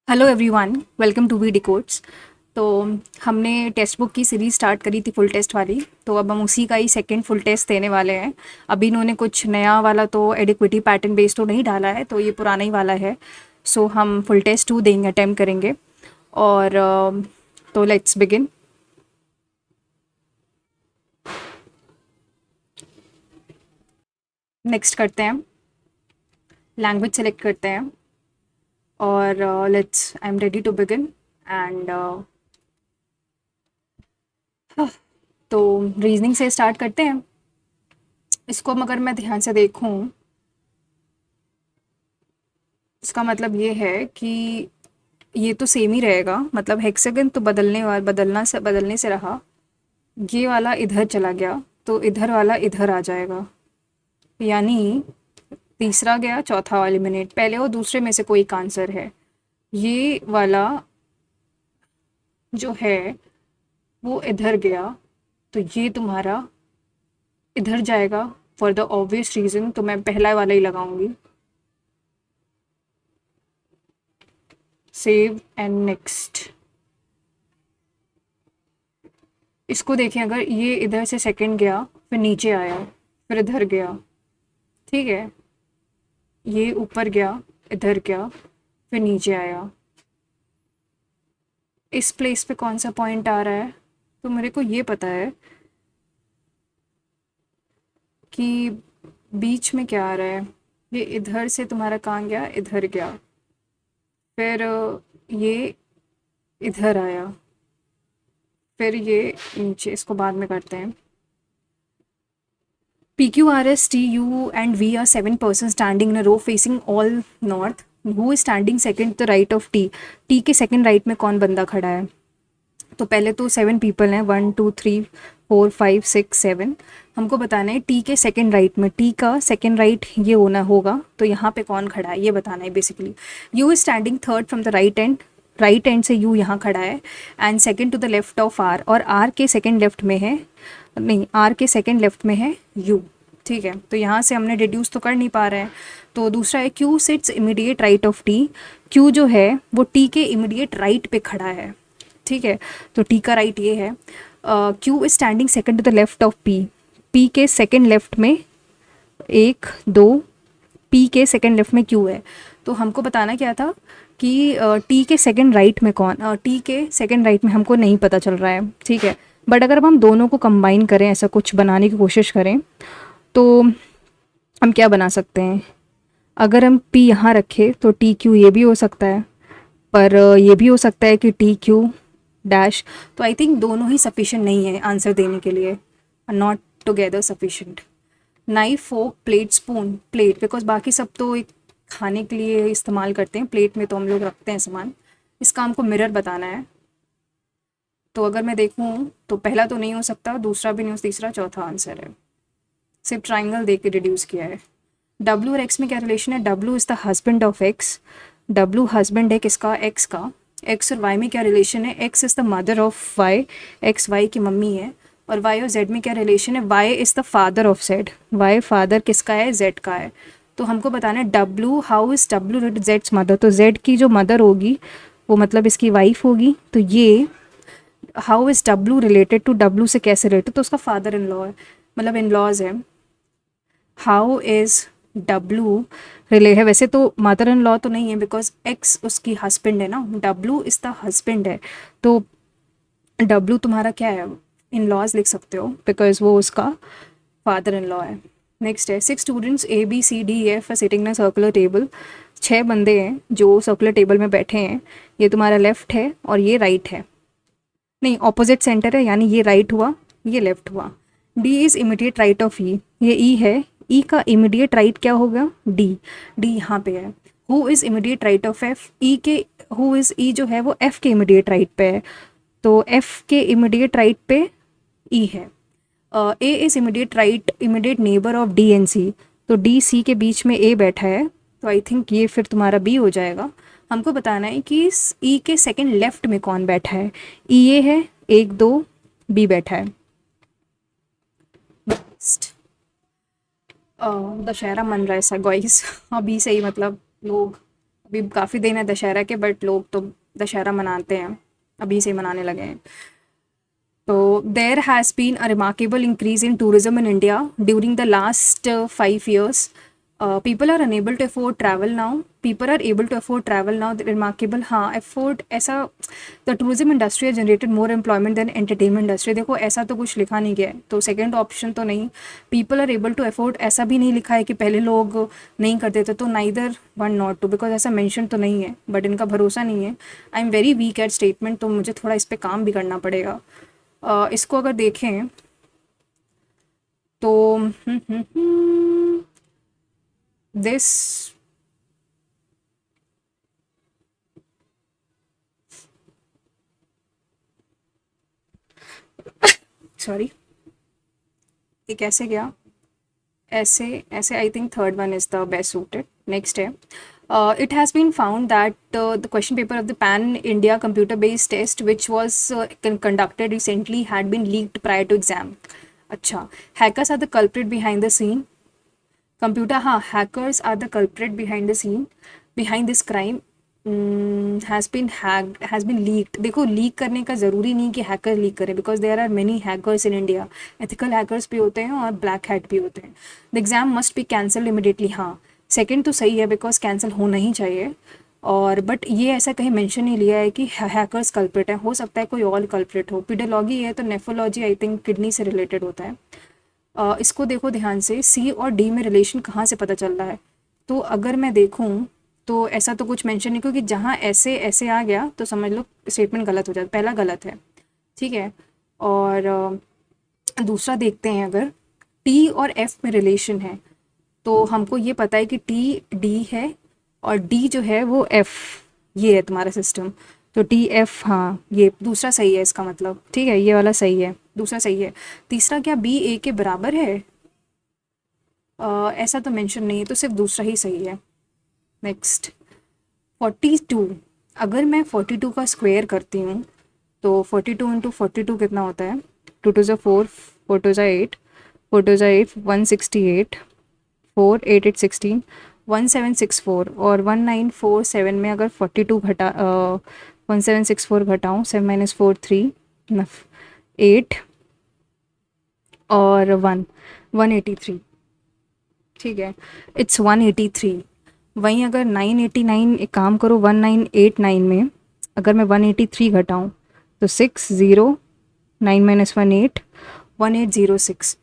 Hello everyone, welcome to we decodes. तो हमने text book की सीरीज़ स्टार्ट करी थी फुल टेस्ट वाली, तो अब हम उसी का ही सेकंड फुल टेस्ट देने वाले हैं। अभी इन्होंने कुछ नया वाला तो एडिक्विटी पैटर्न बेस्ड तो नहीं डाला है, तो ये पुराना ही वाला है। सो हम फुल टेस्ट 2 देंगे, अटेम्प्ट करेंगे। और तो लेट्स बिगिन। नेक्स्ट करते हैं, लैंग्वेज सेलेक्ट करते हैं और let's I am ready to begin. And तो रीजनिंग से स्टार्ट करते हैं। इसको अगर मैं ध्यान से देखूं, इसका मतलब ये है कि ये तो सेम ही रहेगा, मतलब हेक्सागन तो बदलने से रहा। ये वाला इधर चला गया तो इधर वाला इधर आ जाएगा, यानी तीसरा गया, चौथा एलिमिनेट। पहले और दूसरे में से कोई एक आंसर है। ये वाला जो है वो इधर गया, तो ये तुम्हारा इधर जाएगा। फॉर द ऑब्वियस रीज़न तो मैं पहला वाला ही लगाऊंगी। Save and next. इसको देखें, अगर ये इधर से सेकंड गया, फिर नीचे आया, फिर इधर गया, ठीक है। ये ऊपर गया, इधर गया, फिर नीचे आया। इस प्लेस पे कौन सा पॉइंट आ रहा है? तो मेरे को ये पता है कि बीच में क्या आ रहा है। ये इधर से तुम्हारा कहाँ गया, इधर गया, फिर ये इधर आया, फिर ये नीचे। इसको बाद में करते हैं। PQRS TU and V are 7 persons standing in a row facing all north. Who is standing second to the right of T? T के सेकंड राइट में कौन बंदा खड़ा है? तो पहले तो 7 पीपल हैं, 1 2 3 4 5 6 7। हमको बताना है टी के सेकंड राइट में, टी का सेकंड राइट ये होना होगा, तो यहाँ पे कौन खड़ा है ये बताना है basically. U is standing third from the right end से यू यहाँ खड़ा है, and second to the left of R, और आर के सेकंड लेफ्ट में है, नहीं, आर के सेकंड लेफ्ट में है यू। ठीक है, तो यहाँ से हमने डिड्यूस तो कर नहीं पा रहे हैं। तो दूसरा है Q sits immediate right of T. Q जो है वो टी के इमीडिएट राइट पे खड़ा है, ठीक है। तो टी का राइट ये है। Q is standing second to the left of P. P के सेकंड लेफ्ट में 1 2, पी के सेकंड लेफ्ट में क्यू है। तो हमको बताना क्या था कि टी के सेकंड राइट में कौन, टी के सेकंड राइट में हमको नहीं पता चल रहा है, ठीक है। बट अगर हम दोनों को कंबाइन करें, ऐसा कुछ बनाने की कोशिश करें, तो हम क्या बना सकते हैं? अगर हम पी यहाँ रखें तो टी क्यू ये भी हो सकता है, पर ये भी हो सकता है कि टी क्यू डैश। तो आई थिंक दोनों ही सफिशिएंट नहीं है आंसर देने के लिए, not together sufficient. Knife, fork, plate, spoon. Plate because बाकी सब तो एक खाने के लिए इस्तेमाल करते हैं, प्लेट में तो हम लोग रखते हैं सामान। इसका हमको मिरर बताना है। तो अगर मैं देखूँ तो पहला तो नहीं हो सकता, दूसरा भी नहीं हो, तीसरा चौथा आंसर है। सिर्फ ट्राइंगल देख के रिड्यूस किया है। डब्ल्यू और एक्स में क्या रिलेशन है? W is the husband of x. W husband है किसका? एक्स का। एक्स और वाई में क्या रिलेशन है? X is the mother of Y, X Y की मम्मी है। और वाई और जेड में क्या रिलेशन है? Y is the father of Z, Y father किसका है? जेड का है। तो हमको बताना है डब्ल्यू, हाउ इज़ डब्ल्यू जेड्स मदर। तो जेड की जो मदर होगी वो मतलब इसकी वाइफ होगी। तो ये how is W related to, W से कैसे रिलेटेड? तो उसका फादर इन लॉ है, मतलब इन लॉज है। हाउ इज़ डब्ल्यू रिले है, वैसे तो मदर इन लॉ तो नहीं है बिकॉज एक्स उसकी हस्बैंड है ना, डब्ल्यू इज़ द हस्बैंड है। तो डब्ल्यू तुम्हारा क्या है? इन लॉज लिख सकते हो बिकॉज वो उसका फादर इन लॉ है। नेक्स्ट है 6 students ABCDEF sitting in circular table. 6 बंदे हैं जो सर्कुलर टेबल में बैठे हैं। ये तुम्हारा लेफ्ट है और ये राइट है, नहीं ऑपोजिट सेंटर है, यानी ये राइट हुआ, ये लेफ्ट हुआ। D is immediate right of E, ये ई है। ई का इमीडिएट राइट क्या होगा? डी। डी यहाँ पे है। Who is immediate right of F? E के, हु इज़ ई जो है वो एफ के इमीडिएट राइट पे है, तो एफ के इमीडिएट राइट पे ई है। A is immediate right, immediate neighbour of D and C. तो डी सी के बीच में ए बैठा है, तो आई थिंक ये फिर तुम्हारा बी हो जाएगा। हमको बताना है कि ई के सेकंड लेफ्ट में कौन बैठा है। ई ये है, 1 2, बी बैठा है। नेक्स्ट, दशहरा मन रहा है ऐसा गॉइस। अभी से ही मतलब लोग अभी काफ़ी दिन है दशहरा के, बट लोग तो दशहरा मनाते हैं, अभी से मनाने लगे हैं। So there has been a remarkable increase in tourism in India during the last 5 years. People are unable to afford travel now. People are able to afford travel now. The remarkable, हाँ afford ऐसा, the tourism industry has generated more employment than entertainment industry. देखो ऐसा तो कुछ लिखा नहीं गया है, तो सेकंड ऑप्शन तो नहीं. People are able to afford ऐसा भी नहीं लिखा है कि पहले लोग नहीं करते थे, तो neither one not two, because ऐसा मेंशन तो नहीं है, बट इनका भरोसा नहीं है. I am very weak at statement, तो मुझे थोड़ा इस पर काम भी करना पड़ेगा. इसको अगर देखें तो दिस, सॉरी ये कैसे गया, ऐसे ऐसे. I think third one is the best suited. Next है, it has been found that the question paper of the pan India computer based test which was conducted recently had been leaked prior to exam. अच्छा, hackers are the culprit behind the scene. Computer, हाँ hackers are the culprit behind the scene, behind this crime has been hacked, has been leaked. देखो leak करने का ज़रूरी नहीं कि hacker leak करें, because there are many hackers in India. Ethical hackers भी होते हैं और ब्लैक हैट भी होते हैं. The exam must be cancel immediately. हाँ सेकेंड तो सही है, बिकॉज कैंसिल होना ही चाहिए. और बट ये ऐसा कहीं मेंशन नहीं लिया है कि हैकर्स कल्प्रिट है, हो सकता है कोई और कल्प्रिट हो. पीडोलॉजी है तो नेफ्रोलॉजी आई थिंक किडनी से रिलेटेड होता है. इसको देखो ध्यान से, सी और डी में रिलेशन कहाँ से पता चल रहा है. तो अगर मैं देखूँ तो ऐसा तो कुछ मेंशन नहीं, क्योंकि जहाँ ऐसे ऐसे आ गया तो समझ लो स्टेटमेंट गलत हो जाता, पहला गलत है. ठीक है. और दूसरा देखते हैं, अगर टी और एफ में रिलेशन है तो हमको ये पता है कि टी डी है और डी जो है वो एफ, ये है तुम्हारा सिस्टम. तो टी एफ, हाँ ये दूसरा सही है इसका मतलब. ठीक है, ये वाला सही है, दूसरा सही है. तीसरा क्या बी ए के बराबर है, ऐसा तो मेंशन नहीं है, तो सिर्फ दूसरा ही सही है. नेक्स्ट, 42. अगर मैं 42 का स्क्वायर करती हूँ तो 42 इंटू 42 कितना होता है, 2 2 4, 4 2 8, 4 2 8, 168, 4 8 8 16, 1764. और 1947 में अगर 42 घटा 1764 घटाऊँ, 7 - 4 3 8 और 183. ठीक है, इट्स 183. वहीं अगर 989, एक काम करो 1989 में अगर मैं 183 घटाऊँ तो 60, 9 - 1 8, 1806.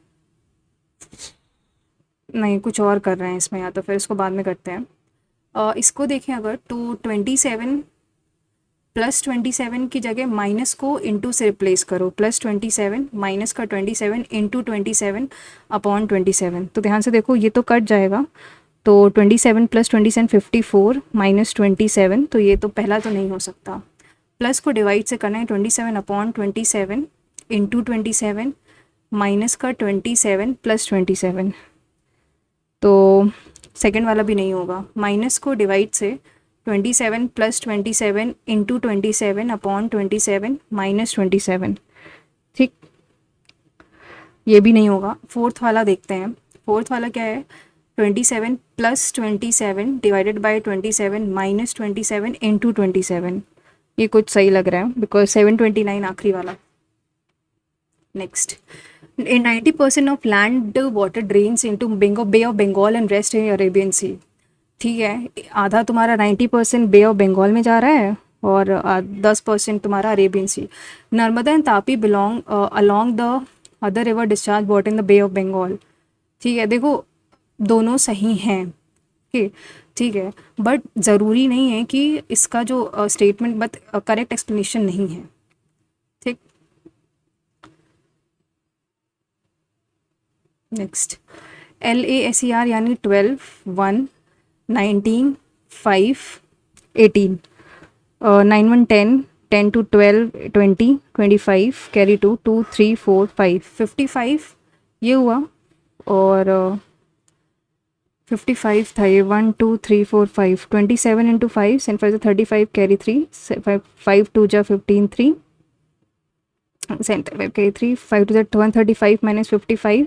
नहीं कुछ और कर रहे हैं इसमें, या तो फिर इसको बाद में करते हैं. इसको देखें अगर तो 27 प्लस 27 की जगह माइनस को इंटू से रिप्लेस करो. प्लस 27 माइनस का 27 इंटू 27 अपॉन 27. तो ध्यान से देखो ये तो कट जाएगा, तो 27 प्लस 27 54 माइनस 27, तो ये तो पहला तो नहीं हो सकता. प्लस को डिवाइड से करना है, 27 अपॉन 27 इंटू 27 माइनस का 27 प्लस 27, तो सेकेंड वाला भी नहीं होगा. माइनस को डिवाइड से 27 प्लस 27 इंटू 27 अपॉन 27 माइनस 27. ठीक, ये भी नहीं होगा. फोर्थ वाला देखते हैं. फोर्थ वाला क्या है, 27 plus 27 divided by 27 minus 27 into 27. ये कुछ सही लग रहा है, बिकॉज 729 आखिरी वाला. Next, 90% of land water drains into Bay of Bengal and rest in Arabian Sea. ठीक है, आधा तुम्हारा 90% बे ऑफ बंगाल में जा रहा है और 10% तुम्हारा Arabian sea. Narmada and Tapi belong along the other river discharge what in the Bay of Bengal. ठीक है, देखो दोनों सही हैं. ठीक है, बट ज़रूरी नहीं है कि इसका जो स्टेटमेंट बट करेक्ट एक्सप्लेनेशन नहीं है. ठीक, नेक्स्ट, LASER यानी 12 1 19 5 18, 9 1 10, 10 to 12 20, 25 कैरी 2 2 3 4 5 55 ये हुआ. और 55 था ये, 1 2 3 4 5, 27 इंटू 5 सेंट 5 35 कैरी 3, 5 2 जा 15 3 सेंट 5 कैरी 3, 5 2 जा 135 माइनस 55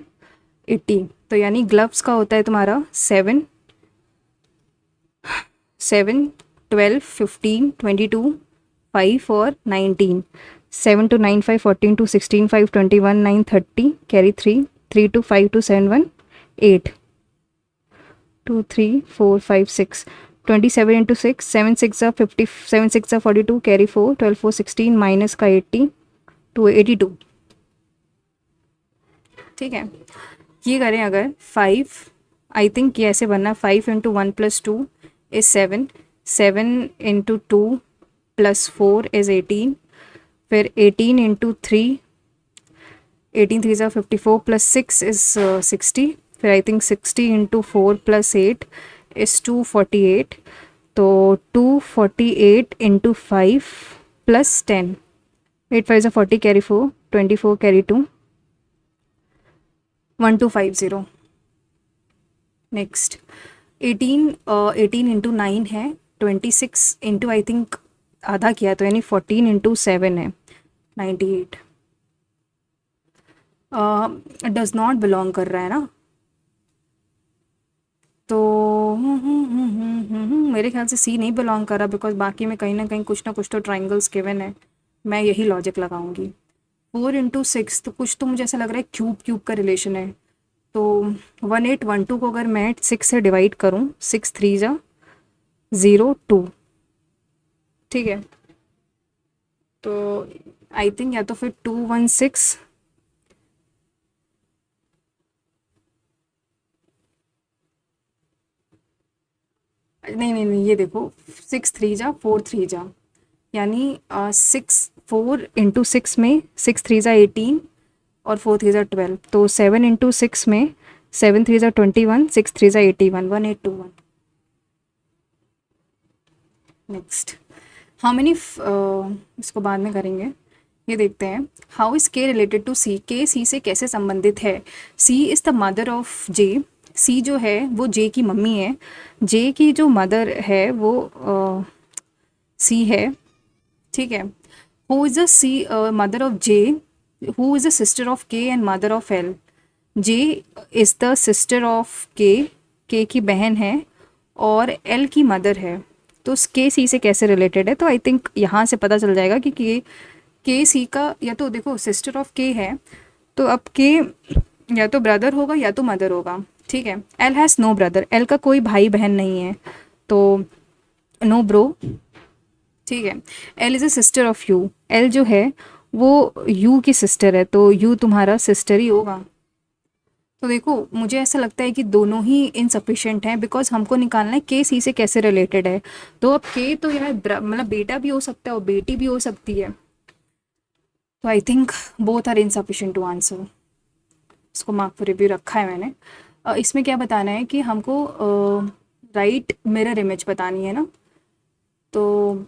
80. तो यानी ग्लव्स का होता है तुम्हारा 7 12, 15, 22, 5 और 19. 7 to 9, 5, 14 to 16, 5, 21, 9, 30, carry 3, 3 to 5 to 7, 1, 8, 2, 3, 4, 5, 6, 27 into 6, 7 6 are 50, 7 6 are 42, carry 4, 12 4 16, minus का 80 to 82. ठीक है, ये करें अगर 5, आई थिंक ये ऐसे बनना 5 into 1 plus 2 is 7, 7 into 2 plus 4 is 18, फिर 18 इंटू 3, 18 3 ज़ा 54 प्लस 6 इज 60, फिर I think 60 into 4 plus 8 is 248, तो 248 इंटू 5 प्लस 10, 8 5 ज़ा 40, कैरी 4, 24 कैरी 2, 1250. नेक्स्ट 18 इंटू 9 है, 26 इंटू आई थिंक आधा किया तो यानी 14 इंटू 7 है 98. डज नॉट बिलोंग कर रहा है ना, तो मेरे ख्याल से सी नहीं बिलोंग कर रहा, बिकॉज बाकी में कहीं ना कहीं कुछ ना कुछ तो ट्राइंगल्स गिवन है, मैं यही लॉजिक लगाऊंगी. 4 इंटू 6 तो कुछ तो मुझे ऐसा लग रहा है क्यूब का रिलेशन है, तो 1812 को अगर मैं 6 से डिवाइड करूं, 6 3 ज़ा 0 2, ठीक है, तो आई थिंक या तो फिर 216, नहीं ये देखो 6 3 ज़ा 4 3 ज़ा, यानी 6 4 इंटू 6 में 6 3 ज़ा 18 और 4 3 ज़ा 12, तो 7 इंटू 6 में 7 3 ज़ा 21, 6 3 ज़ा 81, 1821. नेक्स्ट हाउ मेनी, इसको बाद में करेंगे, ये देखते हैं. हाउ इज़ के रिलेटेड टू सी, के सी से कैसे संबंधित है. सी इज़ द मदर ऑफ जे, सी जो है वो जे की मम्मी है, जे की जो मदर है वो सी है, ठीक है. Who is the C mother of J, who is the sister of K and mother of L. J is the sister of K की बहन है और एल की मदर है, तो के सी से कैसे रिलेटेड है, तो आई थिंक यहाँ से पता चल जाएगा कि के सी का, या तो देखो सिस्टर ऑफ के है तो अब के या तो ब्रदर होगा या तो मदर होगा, ठीक है. L has no brother, L का कोई भाई बहन नहीं है, तो नो ब्रो, ठीक है. L is a sister of you, L जो है वो यू की सिस्टर है, तो यू तुम्हारा सिस्टर ही होगा. तो देखो मुझे ऐसा लगता है कि दोनों ही इनसफिशिएंट हैं, बिकॉज हमको निकालना है के सी से कैसे रिलेटेड है. तो अब के तो यार मतलब बेटा भी हो सकता है और बेटी भी हो सकती है, तो I think both are insufficient to answer. इसको मार्क फॉर रिव्यू रखा है मैंने. इसमें क्या बताना है कि हमको राइट मिरर इमेज बतानी है ना, तो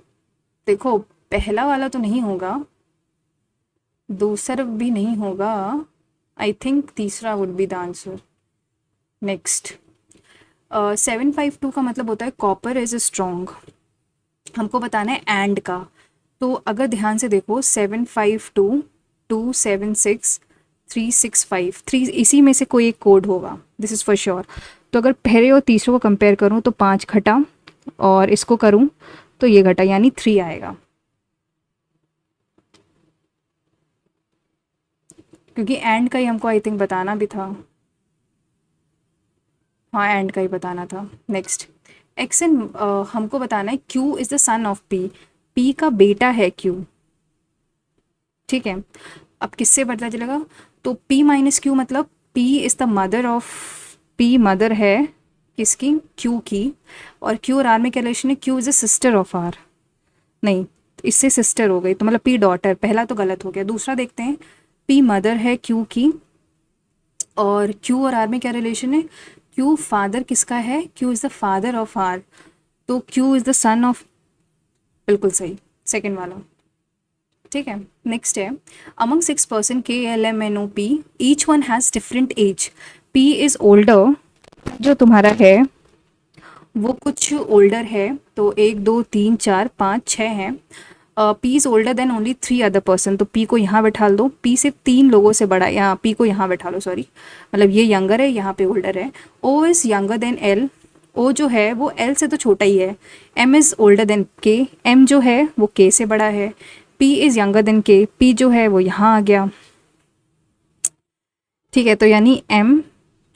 देखो पहला वाला तो नहीं होगा, दूसरा भी नहीं होगा, आई थिंक तीसरा would be the answer. Next 752 का मतलब होता है कॉपर इज स्ट्रॉन्ग, हमको बताना है एंड का. तो अगर ध्यान से देखो 752 276 365, 3 इसी में से कोई एक कोड होगा, दिस इज़ फॉर श्योर. तो अगर पहले और तीसरे को कंपेयर करूँ तो 5 घटा और इसको करूँ तो ये घटा, यानी 3 आएगा, क्योंकि एंड का ही हमको आई थिंक बताना भी था. हाँ एंड का ही बताना था. नेक्स्ट एक्स एंड हमको बताना है Q is the son of P, P का बेटा है क्यू, ठीक है. अब किससे पता चलेगा, तो P माइनस क्यू मतलब P is the mother of, P mother है किसकी, Q की, और Q और R में क्या रिलेशन है, Q is the sister of R, नहीं इससे सिस्टर हो गई, तो मतलब P डॉटर, पहला तो गलत हो गया. दूसरा देखते हैं, P मदर है Q की और Q और R में क्या रिलेशन है, Q फादर किसका है, Q is the father of R, तो Q is the son of, बिल्कुल सही सेकेंड वाला, ठीक है. नेक्स्ट है among 6 person KLMNOP each one has different age, P is older, जो तुम्हारा है वो कुछ ओल्डर है, तो 1 2 3 4 5 6 हैं. P is older then only 3 other person, तो P को यहाँ बैठा दो, P सिर्फ 3 लोगों से बड़ा है, यहाँ P को यहाँ बैठा लो, सॉरी मतलब ये यंगर है यहाँ पे ओल्डर है. O is younger than L, ओ जो है वो एल से तो छोटा ही है, एम इज़ ओल्डर देन के, एम जो है वो के से बड़ा है, पी इज़ यंगर देन के, पी जो है वो यहाँ आ गया, ठीक है। तो यानी एम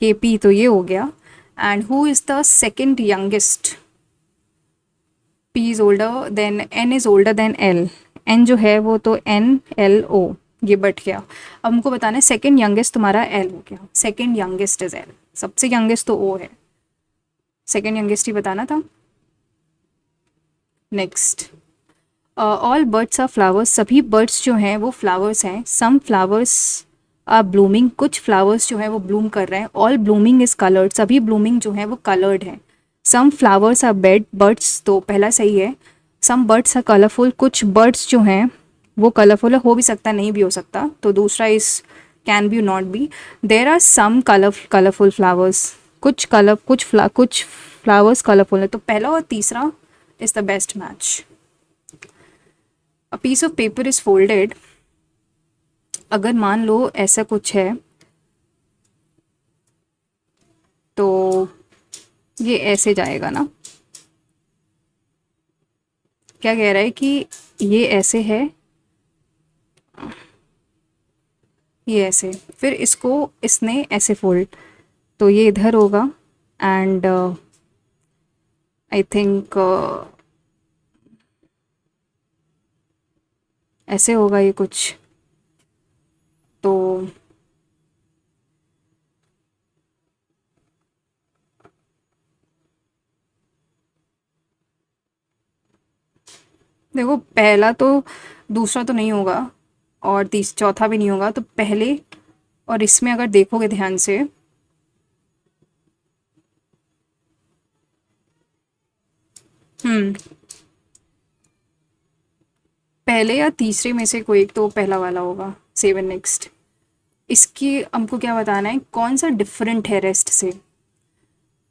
के पी तो ये हो गया। And who is the second youngest, P is older than N is older than L, N जो है वो तो एन एल ओ, ये बट गया। अब हमको बताना है सेकेंड यंगेस्ट तुम्हारा एल हो गया, सेकेंड यंगेस्ट इज एल, सबसे यंगेस्ट तो ओ है, सेकेंड यंगेस्ट ही बताना था। Next, all birds are flowers, सभी बर्ड्स जो हैं वो फ्लावर्स हैं। सम फ्लावर्स आर ब्लूमिंग, कुछ फ्लावर्स जो हैं वो ब्लूम कर रहे हैं। ऑल ब्लूमिंग इज कलर्ड, सभी ब्लूमिंग जो हैं वो कलर्ड हैं। Some flowers are bed birds, तो पहला सही है। सम बर्ड्स आर कलरफुल, कुछ बर्ड्स जो हैं वो कलरफुल हो भी सकता है नहीं भी हो सकता, तो दूसरा इस can be not be. There are some colourful flowers, कुछ फ्लावर्स कलरफुल है, तो पहला और तीसरा is the best match. A piece of paper is folded, अगर मान लो ऐसा कुछ है तो ये ऐसे जाएगा ना, क्या कह रहा है कि ये ऐसे है, ये ऐसे, फिर इसको इसने ऐसे फोल्ड, तो ये इधर होगा। एंड आई थिंक ऐसे होगा ये कुछ, तो देखो पहला तो दूसरा तो नहीं होगा और तीस चौथा भी नहीं होगा, तो पहले और इसमें अगर देखोगे ध्यान से, हम्म, पहले या तीसरे में से कोई एक तो पहला वाला होगा। सेवन नेक्स्ट, इसकी हमको क्या बताना है कौन सा डिफरेंट है रेस्ट से।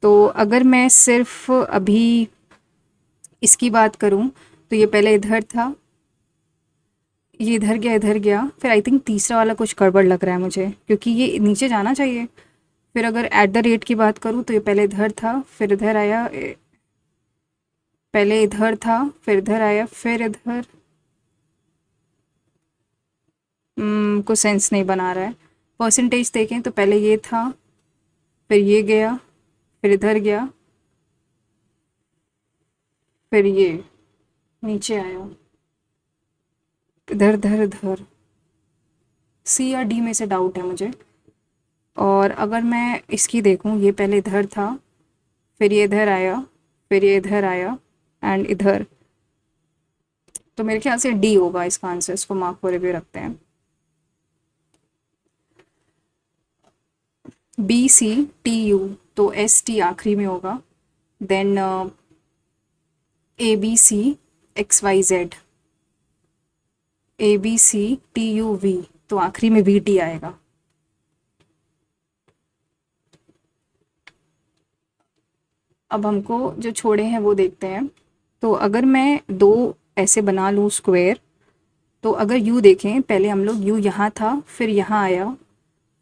तो अगर मैं सिर्फ अभी इसकी बात करूं तो ये पहले इधर था, ये इधर गया, फिर आई थिंक तीसरा वाला कुछ गड़बड़ लग रहा है मुझे, क्योंकि ये नीचे जाना चाहिए। फिर अगर एट द रेट की बात करूं तो ये पहले इधर था, फिर इधर आया, पहले इधर था, फिर इधर आया, फिर इधर, कुछ सेंस नहीं बना रहा है। परसेंटेज देखें तो पहले ये था, फिर ये गया, फिर इधर गया, फिर ये नीचे आया, इधर इधर इधर, सी या डी में से डाउट है मुझे। और अगर मैं इसकी देखूं, ये पहले इधर था, फिर ये इधर आया, फिर ये इधर आया, एंड इधर, तो मेरे ख्याल से डी होगा इसका आंसर। इसको मार्क फॉर रिव्यू रखते हैं। बी सी टी यू, तो एस टी आखिरी में होगा। Then A B C X Y Z, A B C T U V, तो आखिरी में वी टी आएगा। अब हमको जो छोड़े हैं वो देखते हैं। तो अगर मैं दो ऐसे बना लूँ स्क्वायर, तो अगर यू देखें, पहले हम लोग यू यहाँ था, फिर यहाँ आया,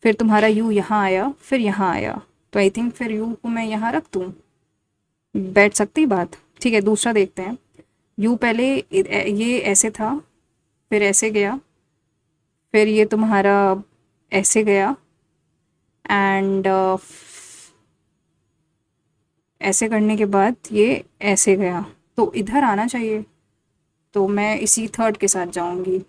फिर तुम्हारा यू यहाँ आया, फिर यहाँ आया, तो आई थिंक फिर यू को मैं यहाँ रख दूँ, बैठ सकती बात। ठीक है, दूसरा देखते हैं। यू पहले ये ऐसे था, फिर ऐसे गया, फिर ये तुम्हारा ऐसे गया, एंड ऐसे करने के बाद ये ऐसे गया, तो इधर आना चाहिए। तो मैं इसी थर्ड के साथ जाऊंगी,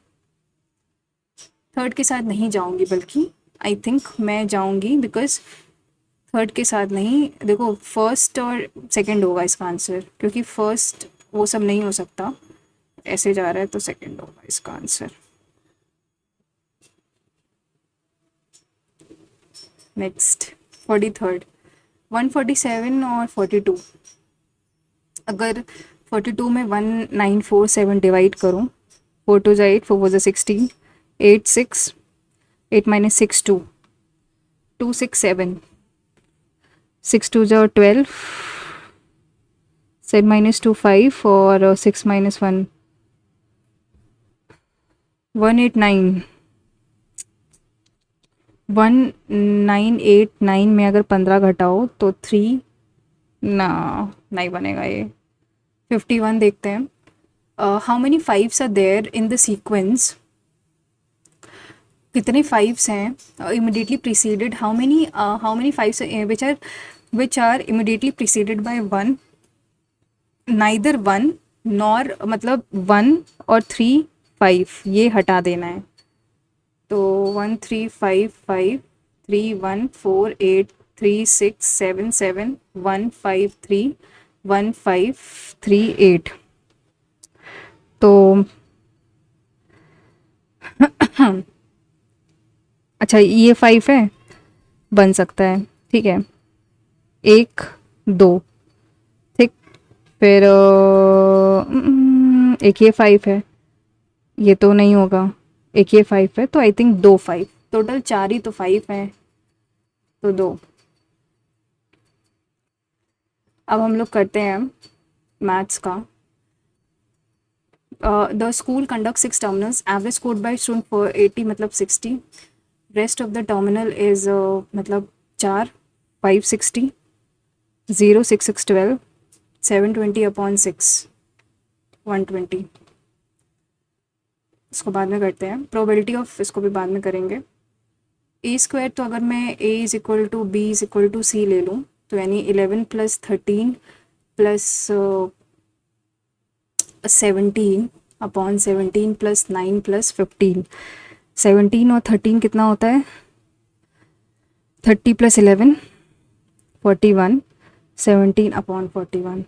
थर्ड के साथ नहीं जाऊंगी, बल्कि आई थिंक मैं जाऊंगी, बिकॉज थर्ड के साथ नहीं, देखो फर्स्ट और सेकंड होगा इसका आंसर, क्योंकि फर्स्ट वो सब नहीं हो सकता, ऐसे जा रहा है, तो सेकंड होगा इसका आंसर। नेक्स्ट, 43rd, 147 और 42, अगर 42 में 1947 डिवाइड करूँ, 4 टू ज़ा 8, 4 4 ज़ा 16, 8 6, 8 माइनस 6 2, 2 6 7, 6 2 ज़ा 12, 7 माइनस 2 5, और 6 माइनस 1 189, 1989 में अगर 15 घटाओ तो 3 ना, नहीं बनेगा ये। 51 देखते हैं। How many fives are there in the sequence, कितने फाइव्स हैं immediately preceded, how many fives which are immediately preceded by one, neither one nor, मतलब 1 और 3 5, ये हटा देना है। तो 1 3 5 5 3 1 4 8 3 6 7 7 1 5 3 1 5 3 8। तो अच्छा ये 5 है, बन सकता है, ठीक है। 1 2, ठीक। फिर एक ये 5 है, ये तो नहीं होगा। एक ये 5 है, तो आई थिंक 2 5, टोटल 4 ही तो 5 हैं, तो 2। अब हम लोग करते हैं मैथ्स का। The school conduct 6 terminals, average score bye student for 80 मतलब 60, rest of the terminal is मतलब 4 560 0 6 6 12 720 अपॉन 6 120। इसको बाद में करते हैं, प्रोबेबिलिटी ऑफ इसको भी बाद में करेंगे। ए स्क्वायर, तो अगर मैं A is equal to B is equal to C ले लूँ, तो यानी 11 plus 13 plus 17 upon 17 plus 9 plus 15। 17 और 13 कितना होता है, 30 प्लस 11 41, 17 अपॉन 41।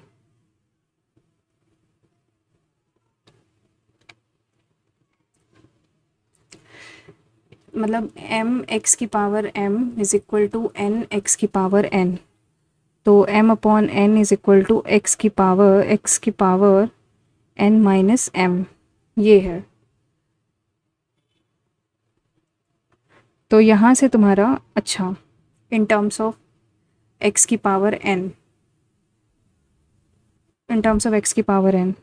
मतलब एम एक्स की power M is equal to N X की पावर एन, तो M upon N is equal to X की पावर एन माइनस एम, ये है। तो यहाँ से तुम्हारा, अच्छा, इन टर्म्स ऑफ एक्स की power N, in terms of X की पावर एन,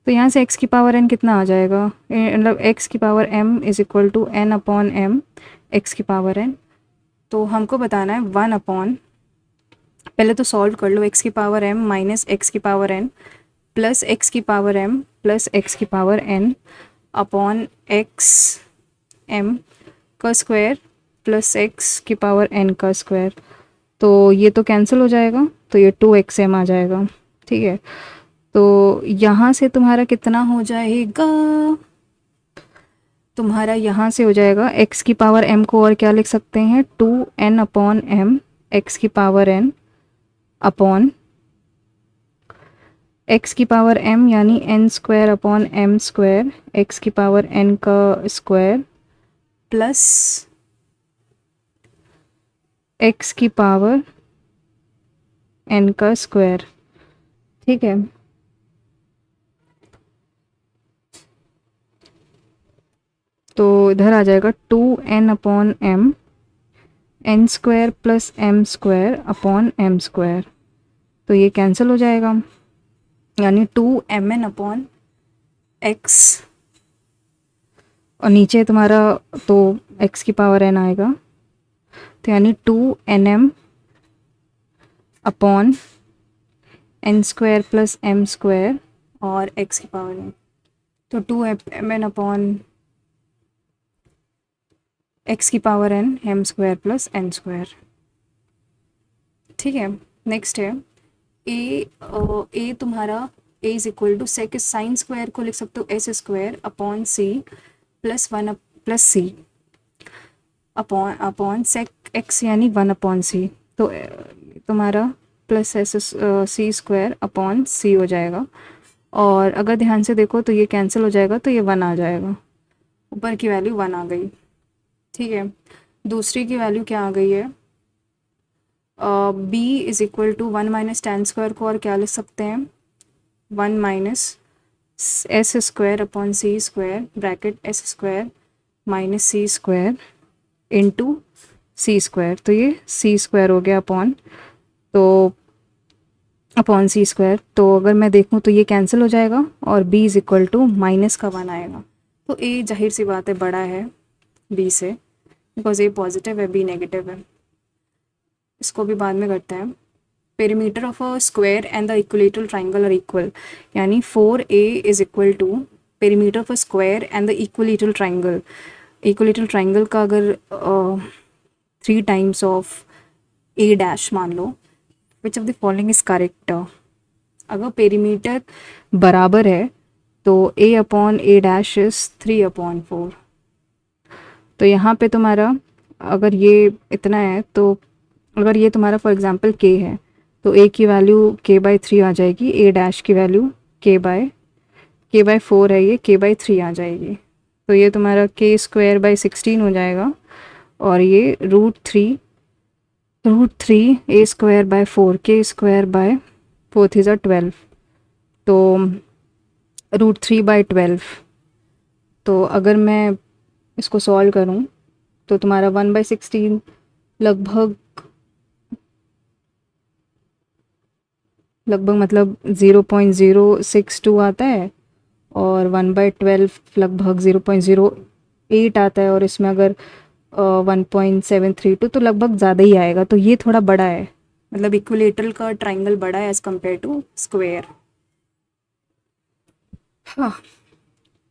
तो यहाँ से एक्स की पावर एन कितना आ जाएगा, मतलब एक्स की power M is equal to N upon M X की पावर एन। तो हमको बताना है 1 अपॉन, पहले तो सॉल्व कर लो, एक्स की पावर एम माइनस एक्स की पावर एन प्लस एक्स की पावर एम प्लस एक्स की power N upon X M का स्क्वायर प्लस एक्स की पावर एन का स्क्वायर। तो ये तो कैंसिल हो जाएगा, तो ये 2xm आ जाएगा, ठीक है। तो यहाँ से तुम्हारा कितना हो जाएगा, तुम्हारा यहाँ से हो जाएगा x की पावर m को और क्या लिख सकते हैं, 2n अपॉन m x की पावर n अपॉन x की पावर m यानी n square upon m square x की पावर n का स्क्वायर प्लस x की पावर n का स्क्वायर, ठीक है। तो इधर आ जाएगा 2n upon m n square plus m square upon m square, तो ये कैंसिल हो जाएगा, यानी 2mn अपॉन x, और नीचे तुम्हारा तो x की पावर n आएगा, तो यानी 2nm upon n square plus m square और x की पावर n, तो 2mn अपॉन x की power n m square plus n square, ठीक है। नेक्स्ट है ए तुम्हारा a is equal to sec sine square को लिख सकते हो S square upon C plus 1 plus C upon sec X यानी 1 अपॉन सी, तो तुम्हारा plus S C square upon C हो जाएगा। और अगर ध्यान से देखो तो ये कैंसिल हो जाएगा, तो ये 1 आ जाएगा, ऊपर की वैल्यू 1 आ गई, ठीक है। दूसरी की वैल्यू क्या आ गई है, b is equal to 1 minus ten square को और क्या लिख सकते हैं, 1 minus S square upon C square bracket S square minus C square into C square, तो ये सी स्क्वायर हो गया अपॉन, तो अपॉन सी स्क्वायर। तो अगर मैं देखूँ तो ये कैंसिल हो जाएगा और b is equal to minus का 1 आएगा, तो a जाहिर सी बात है बड़ा है b से, बिकॉज a पॉजिटिव है b नेगेटिव है। इसको भी बाद में करते हैं। Perimeter of a square and the equilateral triangle are equal, यानी 4a is equal to perimeter of a square and the equilateral triangle. Equilateral triangle का अगर 3 टाइम्स ऑफ ए डैश मान लो, which of the following is correct. अगर perimeter बराबर है तो a upon A dash is 3/4। तो यहाँ पे तुम्हारा अगर ये इतना है, तो अगर ये तुम्हारा फॉर एग्जांपल k है तो a की वैल्यू k/3 आ जाएगी, a डैश की वैल्यू k/4 है, ये k/3 आ जाएगी। तो ये तुम्हारा k²/16 हो जाएगा, और ये √3 a²/4, k²/4 इज़ 12, तो √3/12। तो अगर मैं इसको सॉल्व करूं तो तुम्हारा 1/16 लगभग मतलब 0.062 आता है, और 1/12 लगभग 0.08 आता है, और इसमें अगर 1.732 तो लगभग ज़्यादा ही आएगा। तो ये थोड़ा बड़ा है, मतलब इक्विलेटरल का ट्राइंगल बड़ा है एज़ कम्पेयर टू स्क्वायर। हाँ,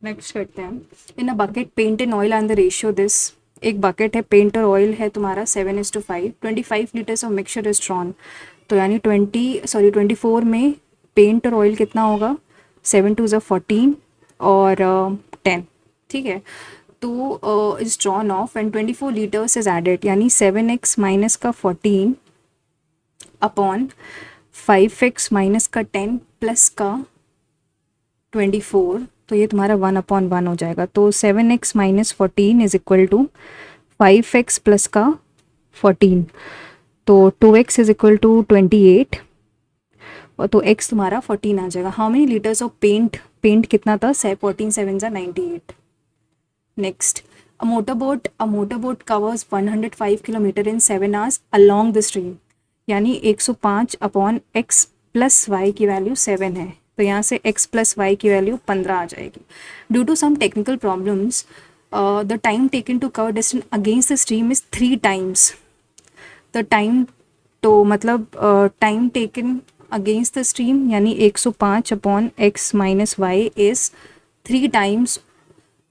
नेक्स्ट करते हैं। In a bucket paint and oil and the ratio this. एक बकेट है, पेंट और ऑयल है तुम्हारा 7:5, 25 litres of mixture is drawn. तो यानी 24 में पेंट और ऑयल कितना होगा, 7 2 14 और 10, ठीक है। तो is drawn of and 24 litres is added, यानी 7x माइनस का 14 अपॉन 5x माइनस का 10 प्लस का 24, तो ये तुम्हारा 1/1 हो जाएगा। तो 7x minus 14 is equal to 5x plus का 14, तो 2x इज इक्वल टू 28, और तो x तुम्हारा 14 आ जाएगा। How many litres of paint कितना था, 14 7 98। Next, a motorboat covers 105 kilometre in 7 hours along the stream, यानी 105 अपॉन x प्लस वाई की वैल्यू 7 है, तो यहाँ से x प्लस वाई की वैल्यू 15 आ जाएगी। Due to some technical problems the time taken to cover distance against the stream is 3 times the time. तो मतलब time taken against the stream यानी 105 upon x minus Y is 3 times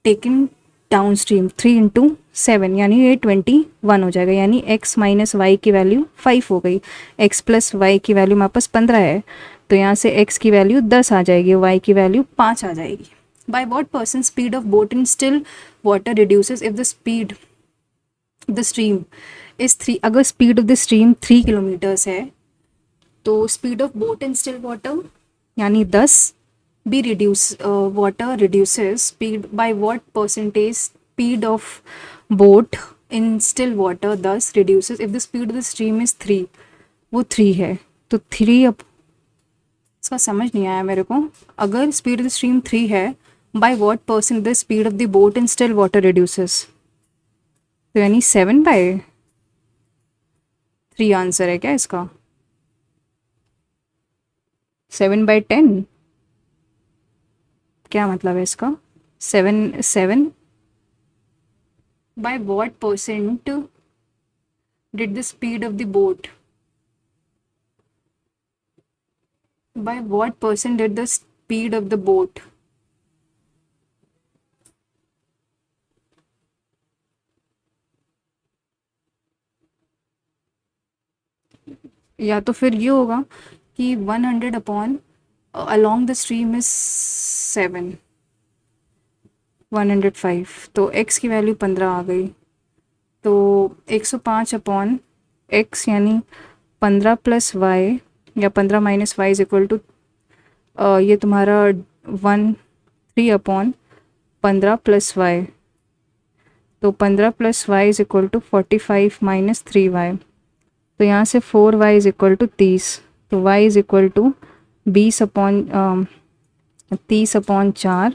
taken downstream, 3 × 7 यानी ये 21 हो जाएगा, यानी x minus Y की value 5 हो गई। x प्लस वाई की वैल्यू हमारे पास 15 है, तो यहाँ से x की वैल्यू 10 आ जाएगी, y की वैल्यू 5 आ जाएगी। By what percent speed of boat in still water reduces if the speed the stream is 3। अगर speed of the stream 3 kilometres है तो speed of boat in still water यानी 10 be reduce water reduces speed by what percentage speed of boat in still water thus reduces if the speed of the stream is 3, वो 3 है, तो 3 अब इसका समझ नहीं आया मेरे को। अगर स्पीड ऑफ द स्ट्रीम 3 है, by what percent the speed of the boat in still water reduces, तो यानी 7/3 आंसर है क्या इसका, 7/10, क्या मतलब है इसका, 7 by what percent did the speed of the boat, by what percent did the speed of the boat या तो फिर ये होगा कि 100 upon along the stream is 7 105, तो x की वैल्यू 15 आ गई, तो 105 अपॉन x यानी 15 प्लस वाई या 15 minus Y is equal to ये तुम्हारा 3 अपॉन 15 प्लस वाई, तो 15 plus Y is equal to 45 minus 3y, तो यहाँ से 4y इज इक्वल टू 30, तो y is equal to 20 upon 30/4,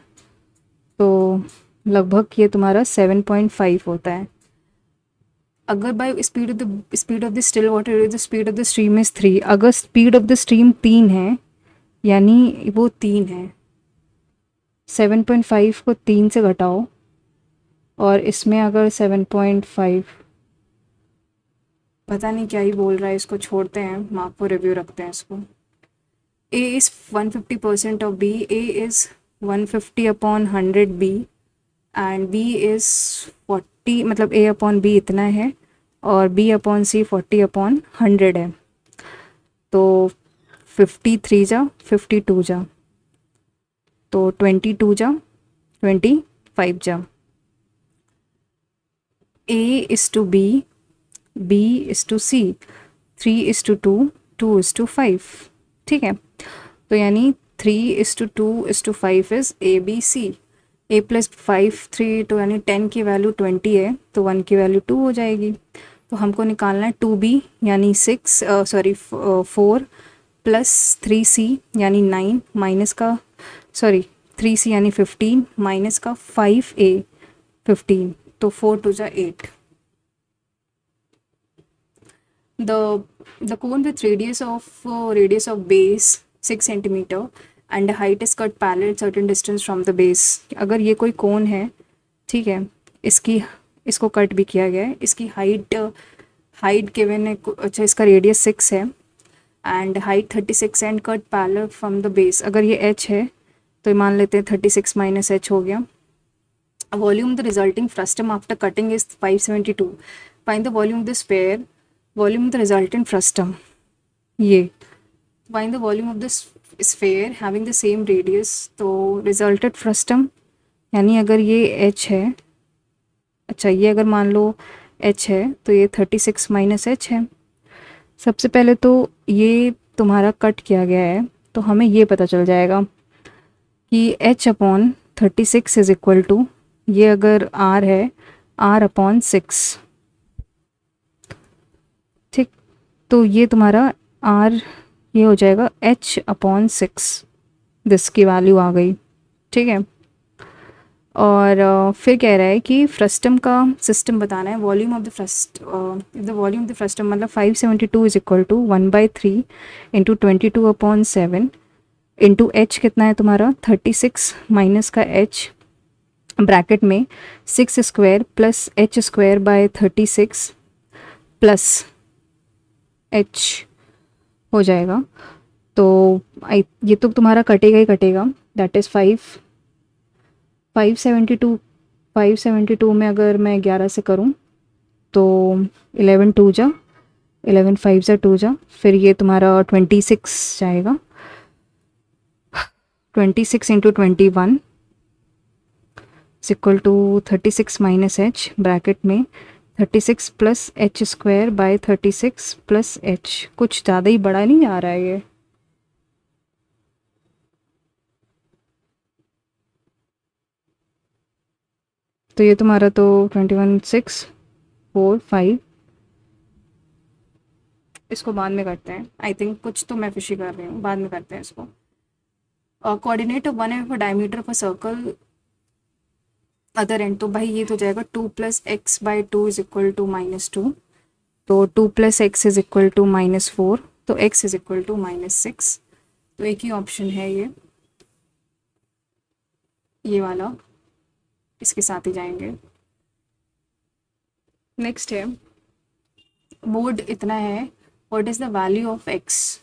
तो लगभग ये तुम्हारा 7.5 होता है। अगर by speed of the still water the speed of the stream is 3, अगर स्पीड ऑफ द स्ट्रीम 3 है यानी वो 3 है, 7.5 को 3 से घटाओ, और इसमें अगर 7.5 पता नहीं क्या ही बोल रहा है, इसको छोड़ते हैं, मार्क को रिव्यू रखते हैं इसको। A is 150% of B, A is 150 upon 100 B and B is 40, मतलब A अपॉन B इतना है और B अपॉन C 40 अपॉन 100 है। तो 53 जा 52 जा, तो 22 जा 25 जा। A is to B, B is to C, 3 is to 2, 2 is to 5। ठीक है, तो यानी 3 is to 2 is to 5 is A B C। A plus 5 3 तो यानी 10 की वैल्यू 20 है, तो 1 की वैल्यू 2 हो जाएगी। तो हमको निकालना है 2B यानी 4 प्लस 3C यानी 9 माइनस का 3C यानी 15 माइनस का 5A 15, तो 4 2 जा 8। The cone with radius of base 6 centimeter and the height is cut parallel certain distance from the base। अगर ये कोई कोन है, ठीक है, इसको कट भी किया गया है, इसकी हाइट गिवन है, अच्छा इसका रेडियस 6 है and height 36 and cut parallel from the base. अगर ये h है तो मान लेते हैं 36 माइनस h हो गया। Volume the resulting frustum after cutting is 572। Find the volume of the sphere, volume of the resultant frustum. ये find the volume of the sphere having the same radius. तो resulted frustum यानी अगर ये h है, अच्छा ये अगर मान लो h है तो ये 36 माइनस h है। सबसे पहले तो ये तुम्हारा कट किया गया है, तो हमें ये पता चल जाएगा कि h upon 36 is equal to, ये अगर r है r अपॉन 6, ठीक, तो ये तुम्हारा r ये हो जाएगा h अपॉन 6, दिस की वैल्यू आ गई, ठीक है। और फिर कह रहा है कि फ्रस्टम का सिस्टम बताना है। Volume of the volume of the frustum मतलब 572 इज इक्वल टू 1/3 इंटू 22 अपॉन 7 इंटू h कितना है तुम्हारा 36 माइनस का h ब्रैकेट में 6 square plus h square by 36 plus h हो जाएगा। तो ये तो तुम्हारा कटेगा ही कटेगा, दैट इज़ 572 में अगर मैं 11 से करूं तो 11 2 जा 11 5 जा 2 जा, फिर ये तुम्हारा 26 जाएगा, 26 into 21 equal to 36 minus h bracket में 36 plus h square by 36 plus h। कुछ ज़्यादा ही बड़ा नहीं आ रहा है ये। तो ये तुम्हारा तो 21 6 4 5, इसको बाद में करते हैं। आई थिंक कुछ तो मैं फिशी कर रही हूँ, बाद में करते हैं इसको। Coordinate of 1 of diameter of a circle other end, तो भाई ये तो जाएगा 2 plus X by 2 is equal to -2, तो 2 plus X is equal to -4, तो x इज इक्वल टू -6। तो एक ही ऑप्शन है ये वाला, इसके साथ ही जाएंगे। नेक्स्ट है मोड इतना है, what is the value of x।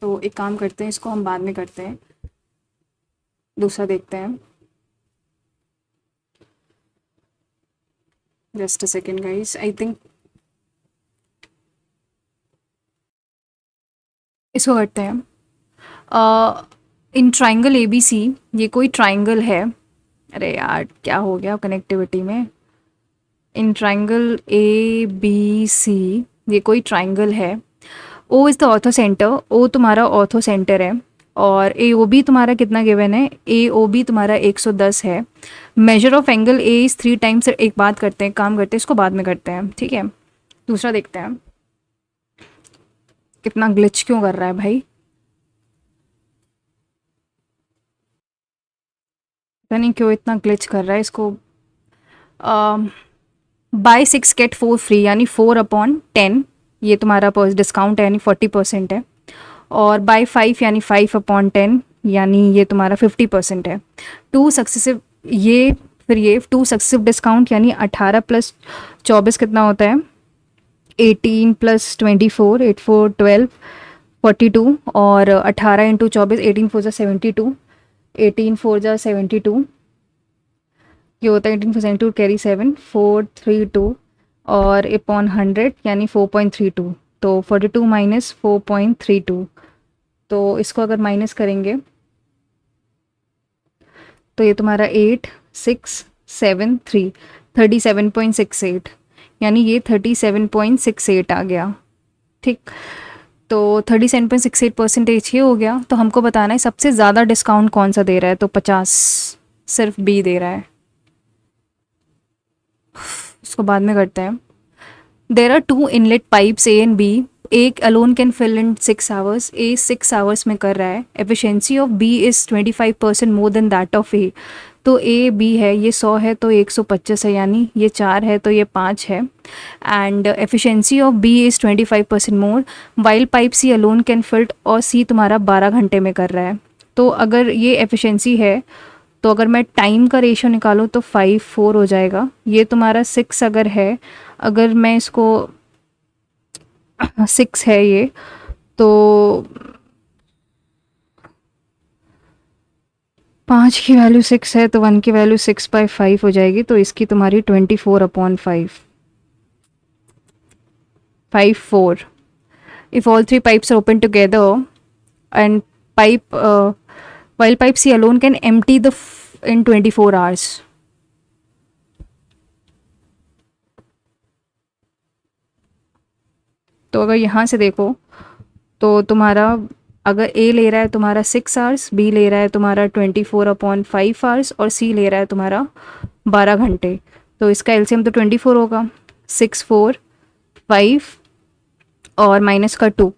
तो एक काम करते हैं, इसको हम बाद में करते हैं, दूसरा देखते हैं। Just a second guys, I think इसको करते हैं। इन ट्राइंगल ABC, ये कोई ट्राइंगल है, अरे यार क्या हो गया कनेक्टिविटी में। इन ट्राइंगल ABC ये कोई ट्राइंगल है, O is the ortho centre, O तुम्हारा ऑर्थो सेंटर है, और AOB तुम्हारा कितना गिवन है, AOB तुम्हारा 110 है। Measure of angle A is 3 times. एक बात करते हैं, काम करते हैं, इसको बाद में करते हैं, ठीक है। दूसरा देखते हैं, कितना ग्लिच क्यों कर रहा है भाई, पता नहीं क्यों इतना ग्लिच कर रहा है इसको। बाय 6 गेट 4 फ्री यानी 4/10, ये तुम्हारा डिस्काउंट है यानी 40% है। और बाय 5 यानी 5/10 यानी ये तुम्हारा 50% है। 2 सक्सेसिव, ये फिर ये 2 सक्सेसिव डिस्काउंट यानी 18 प्लस 24 कितना होता है 18 प्लस 24, 8 4 12, 42, और 18 इंटू 24, 18 4 72, 18 4 72, ये होता है 18 4 72 कैरी 7, 432, और अपॉन 100 यानी 4.32, तो 42 माइनस 4.32, तो इसको अगर माइनस करेंगे तो ये तुम्हारा 8673, 37.68, यानी ये 37.68 आ गया। ठीक, तो 37.68% ये हो गया। तो हमको बताना है सबसे ज़्यादा डिस्काउंट कौन सा दे रहा है, तो 50 सिर्फ बी दे रहा है। इसको बाद में करते हैं। There are two inlet pipes A and B, एक alone can fill in 6 hours, A 6 hours में कर रहा है, efficiency of B is 25% more than that of A. तो ए बी है, ये 100 है तो 125 है, यानी ये 4 है तो ये 5 है, and efficiency of B is 25% more, while pipe C alone can filled, और सी तुम्हारा 12 घंटे में कर रहा है। तो अगर ये एफिशिएंसी है तो अगर मैं टाइम का रेशो निकालूँ तो 5:4 हो जाएगा। ये तुम्हारा 6 अगर है, अगर मैं इसको 6 है ये, तो 5 की वैल्यू 6 है तो 1 की वैल्यू 6/5 हो जाएगी, तो इसकी तुम्हारी 24/5, 5/4। If all three pipes are open together and while pipe C alone can empty in 24 hours. तो अगर यहाँ से देखो तो तुम्हारा अगर ए ले रहा है तुम्हारा 6 आवर्स, बी ले रहा है तुम्हारा 24/5 आवर्स, और सी ले रहा है तुम्हारा 12 घंटे, तो इसका एलसीएम तो 24 होगा। 6 4 5 और माइनस का 2,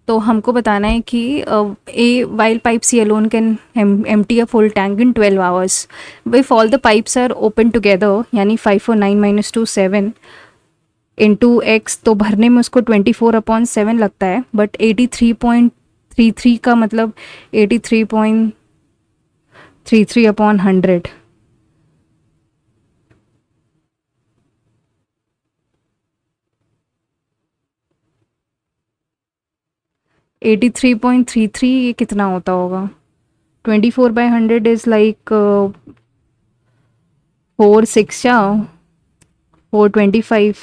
तो हमको बताना है कि A while pipe C alone can empty a full tank in 12 hours if all the pipes are open together, यानी 5 और 9 माइनस 2 7 इंटू एक्स, तो भरने में उसको 24/7 लगता है, बट 83.33 का मतलब 83.33/100। 83.33 ये कितना होता होगा? 24/100 इज़ लाइक 4 6 या 425।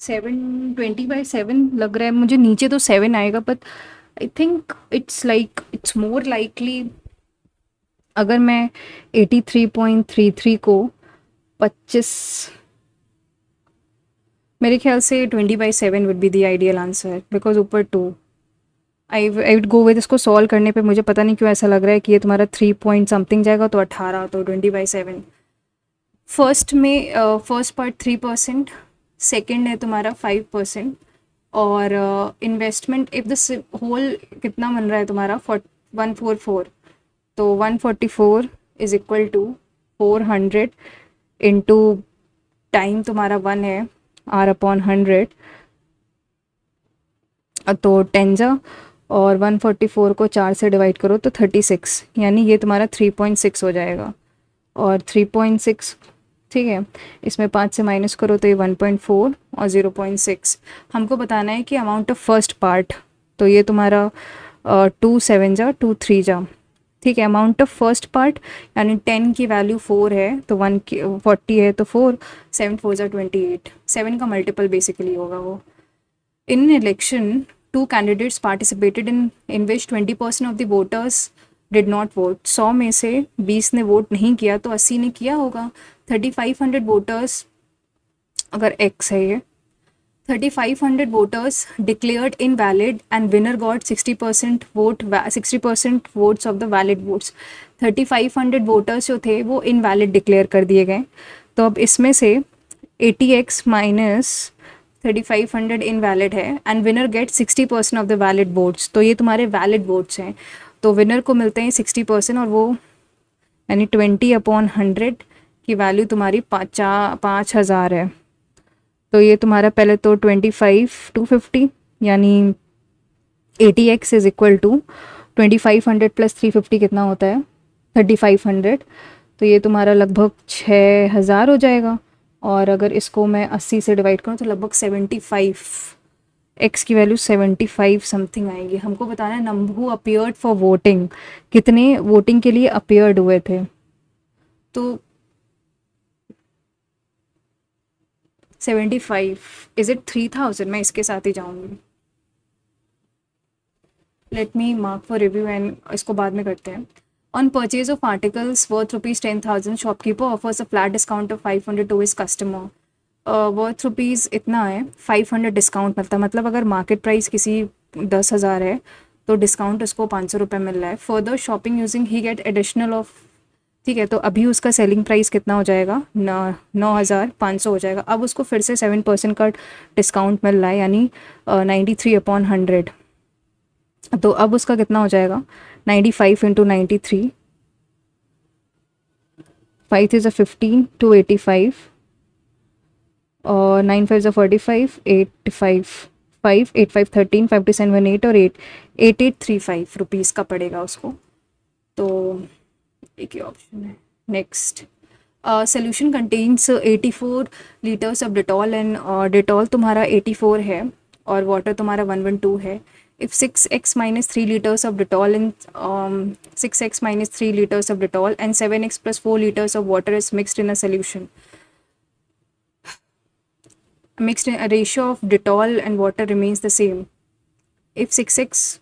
सेवन 20/7 लग रहा है मुझे, नीचे तो 7 आएगा, but I think it's more likely अगर मैं 83.33 को 25, मेरे ख्याल से 20/7 would be the ideal answer, because ऊपर 2 आई वुड गो विद। इसको सॉल्व करने पे मुझे पता नहीं क्यों ऐसा लग रहा है कि ये तुम्हारा 3 पॉइंट समथिंग जाएगा, तो 18, तो 20/7। फर्स्ट में फर्स्ट पार्ट 3%, सेकेंड है तुम्हारा 5%, और इन्वेस्टमेंट इफ द होल कितना बन रहा है तुम्हारा 144, तो 144 is equal to 400 into time तुम्हारा 1 है, R/100, तो 10 जा, और 144 को 4 से डिवाइड करो तो 36, यानी ये तुम्हारा 3.6 हो जाएगा, और 3.6 ठीक है, इसमें 5 से माइनस करो तो ये 1.4 और 0.6। हमको बताना है कि अमाउंट ऑफ फर्स्ट पार्ट, तो ये तुम्हारा 2 7 जा 2 3 जा, ठीक है। अमाउंट ऑफ फर्स्ट पार्ट यानी 10 की वैल्यू 4 है, तो 1 की 40 है तो 4, 7 4 जा 28, 7 का मल्टीपल बेसिकली होगा वो। In election 2 candidates participated in which 20% of the voters did not vote. 100 में से 20 ने वोट नहीं किया, तो 80 ने किया होगा। 3500 वोटर्स, अगर एक्स है ये, 3500 voters declared invalid and winner got 60% vote, 60% votes of the valid votes. 3500 voters जो थे वो इनवैलिड डिक्लेयर कर दिए गए। तो अब इसमें से 80x माइनस 3500 इनवैलिड है, and winner get 60% of the valid votes, तो ये तुम्हारे वैलिड वोट्स हैं। तो विनर को मिलते हैं 60%, और वो यानी 20/100 की वैल्यू तुम्हारी 5000 है। तो ये तुम्हारा पहले तो 25 250 यानी 80x is equal to 2500 plus 350 कितना होता है 3500। तो ये तुम्हारा लगभग 6000 हो जाएगा। और अगर इसको मैं 80 से डिवाइड करूँ तो लगभग 75, एक्स की वैल्यू 75 समथिंग आएगी। हमको बताना है number who appeared for voting, कितने वोटिंग के लिए अपियर्ड हुए थे। तो 75 इज इट 3000, मैं इसके साथ ही जाऊंगी। Let me mark for review and इसको बाद में करते हैं। On purchase of articles worth ₹10,000 shopkeeper offers a flat discount of 500 to his customer. Worth rupees इतना है, 500 डिस्काउंट मिलता है, मतलब अगर मार्केट प्राइस किसी 10,000 है तो डिस्काउंट उसको 500 रुपये मिल रहा है। Further shopping using he get additional of, ठीक है, तो अभी उसका सेलिंग प्राइस कितना हो जाएगा 9,500 हो जाएगा। अब उसको फिर से 7% का डिस्काउंट मिल रहा है, यानी 93/100। तो अब उसका कितना हो जाएगा 95 इंटू 93, 5 इज़ 15 285 और 9 5 45 85 5 8 5 13 5 7 8 और 8835 रुपीज़ का पड़ेगा उसको। तो एक ही ऑप्शन है। Next, solution contains 84 litres of Dettol and Dettol तुम्हारा 84 है और वाटर तुम्हारा 112 है। If 6x minus 3 liters of Dettol and 6x minus 3 liters of Dettol and 7x plus 4 liters of water is mixed in a solution, mixed in a ratio of Dettol and water remains the same. If 6x,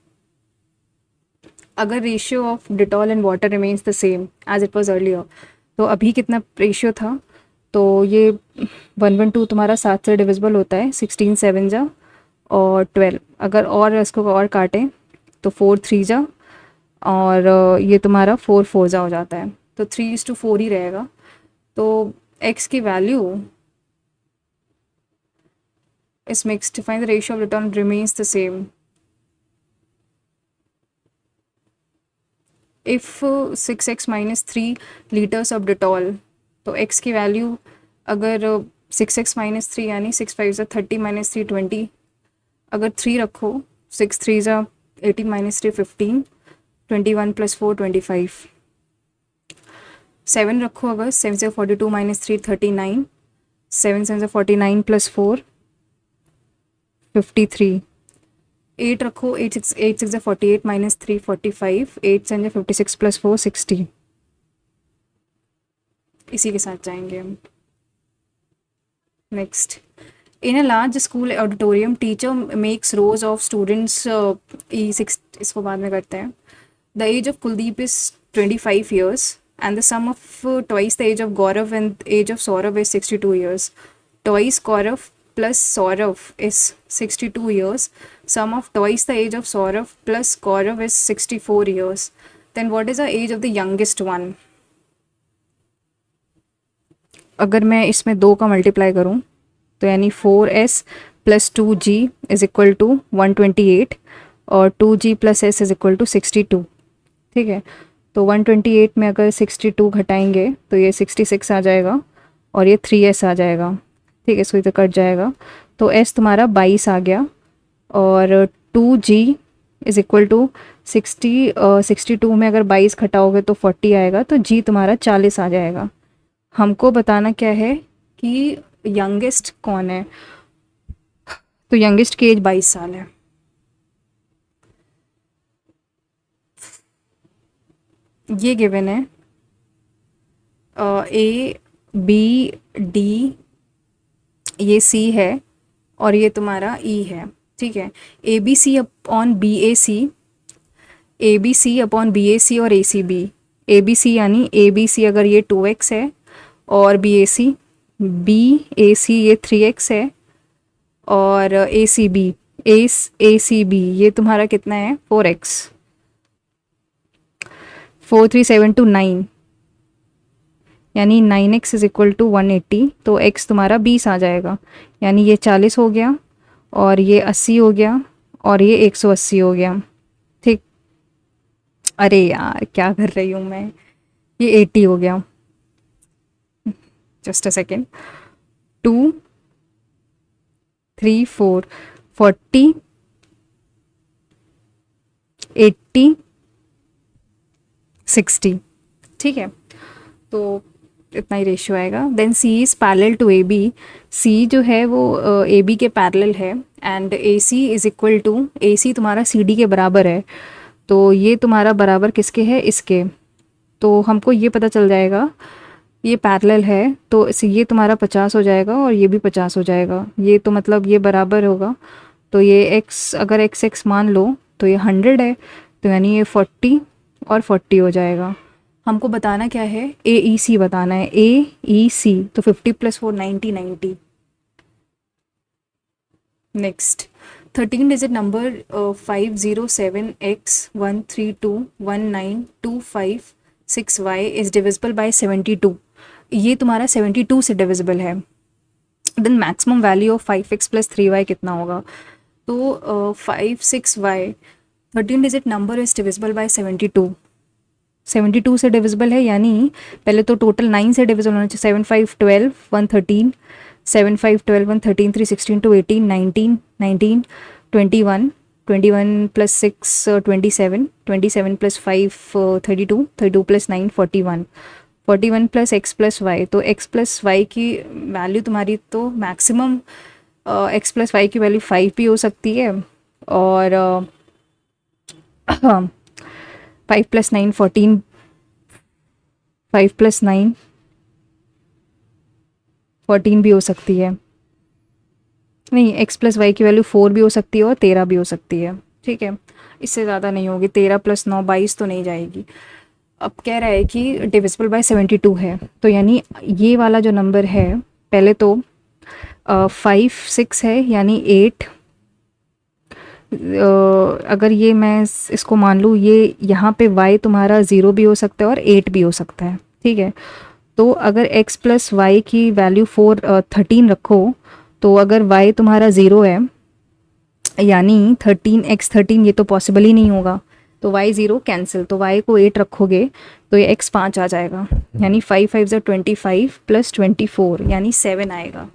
अगर ratio of Dettol and water remains the same as it was earlier, तो अभी कितना ratio था, तो ये 112 तुम्हारा 7 से divisible होता है, 16 7 जा और 12, अगर और इसको और काटें तो 4 3 जा और ये तुम्हारा 4 4 जा हो जाता है, तो 3:4 ही रहेगा। तो x की वैल्यू इस mixed, find the ratio of Dettol remains the same. If 6x minus 3 liters of Dettol, तो x की वैल्यू अगर 6x minus 3 यानी 6 5 ज़ा 30 minus 3 20, अगर 3 रखो 6 3 ज़ा 18 minus 3 15, 21 plus 4 25, 7 रखो अगर 7 से 42 minus 3 39, 7 7 से 49 plus 4 53, 8 रखो 8 6 से 48 minus 3 45, 8 7 56 plus 4 60। इसी के साथ जाएंगे हम। Next, in a large school auditorium teacher makes rows of students, इसको बाद में करते हैं। The age of Kuldeep is 25 years and the sum of twice the age of Gaurav and age of Saurav is 62 years. Twice Gaurav plus Saurav is 62 years. Sum of twice the age of Saurav plus Gaurav is 64 years. Then what is the age of the youngest one? अगर मैं इसमें 2 का multiply करूँ तो यानी 4s plus 2g is equal to 128 और 2g plus s is equal to 62। ठीक है, तो 128 में अगर 62 घटाएंगे तो ये 66 आ जाएगा और ये 3s आ जाएगा। ठीक है, इसको इधर कट जाएगा तो s तुम्हारा 22 आ गया और 2g इज इक्वल टू 62 में अगर 22 घटाओगे तो 40 आएगा, तो g तुम्हारा 40 आ जाएगा। हमको बताना क्या है कि यंगेस्ट कौन है, तो यंगेस्ट की एज 22 साल है। ये गिवन है ए बी डी, ये सी है और ये तुम्हारा ई है। ठीक है, A B C upon B A C, A B C upon B A C और A C B. A B सी यानी ए बी सी अगर ये 2x है और बी ए सी ये 3x है और ए सी बी ये तुम्हारा कितना है 4x। 4 3 7 2 9 यानी 9x इज इक्वल टू 180, तो x तुम्हारा 20 आ जाएगा, यानी ये 40 हो गया और ये 80 हो गया और ये 180 हो गया। ठीक, अरे यार क्या कर रही हूँ मैं, ये 80 हो गया। जस्ट अ सेकेंड, 2 3 4 40 80 60, ठीक है। तो इतना ही रेशियो आएगा। Then C is parallel to A B, C जो है वो ए बी के पैरेलल है, and A C is equal to, A C तुम्हारा सी डी के बराबर है, तो ये तुम्हारा बराबर किसके है, इसके। तो हमको ये पता चल जाएगा ये पैरेलल है, तो ये तुम्हारा 50 हो जाएगा और ये भी 50 हो जाएगा, ये तो मतलब ये बराबर होगा। तो ये x, अगर एक्स एक्स मान लो तो ये 100 है, तो यानी ये 40 और 40 हो जाएगा। हमको बताना क्या है, ए ई सी बताना है, ए ई सी, तो 50 + 4 90 90। Next 13 digit number 507x1321925 is divisible by 72, ये तुम्हारा 72 से डिविजिबल है। Then maximum value of 5x + 3y कितना होगा, तो 56y 13 digit number is divisible by 72, 72 से डिविजिबल है, यानी पहले तो टोटल 9 से डिविजिबल होना चाहिए। 7 5 12 1 13, 7 5 12 1 13 3 16 2 18 19 19 21 21 + 6 27 27 + 5 32 32 + 9 41 41 + x + y, तो x + y की वैल्यू तुम्हारी तो मैक्सिमम x + y की वैल्यू 5 भी हो सकती है, और 5 + 9 14, 5 + 9 14 भी हो सकती है, नहीं x + y की वैल्यू 4 भी हो सकती है और 13 भी हो सकती है, ठीक है। इससे ज़्यादा नहीं होगी, 13 + 9 22 तो नहीं जाएगी। अब कह रहा है कि डिविजिबल बाय 72 है, तो यानी ये वाला जो नंबर है, पहले तो 5 6 है, यानी 8, अगर ये मैं इसको मान लूँ, ये यहाँ पे y तुम्हारा 0 भी हो सकता है और 8 भी हो सकता है, ठीक है। तो अगर x + y की वैल्यू 13 रखो, तो अगर y तुम्हारा 0 है, यानी 13x 13, ये तो पॉसिबल ही नहीं होगा, तो y 0 कैंसिल, तो y को 8 रखोगे तो ये x 5 आ जाएगा, यानी 5 5 = 25 + 24, यानी 7 आएगा।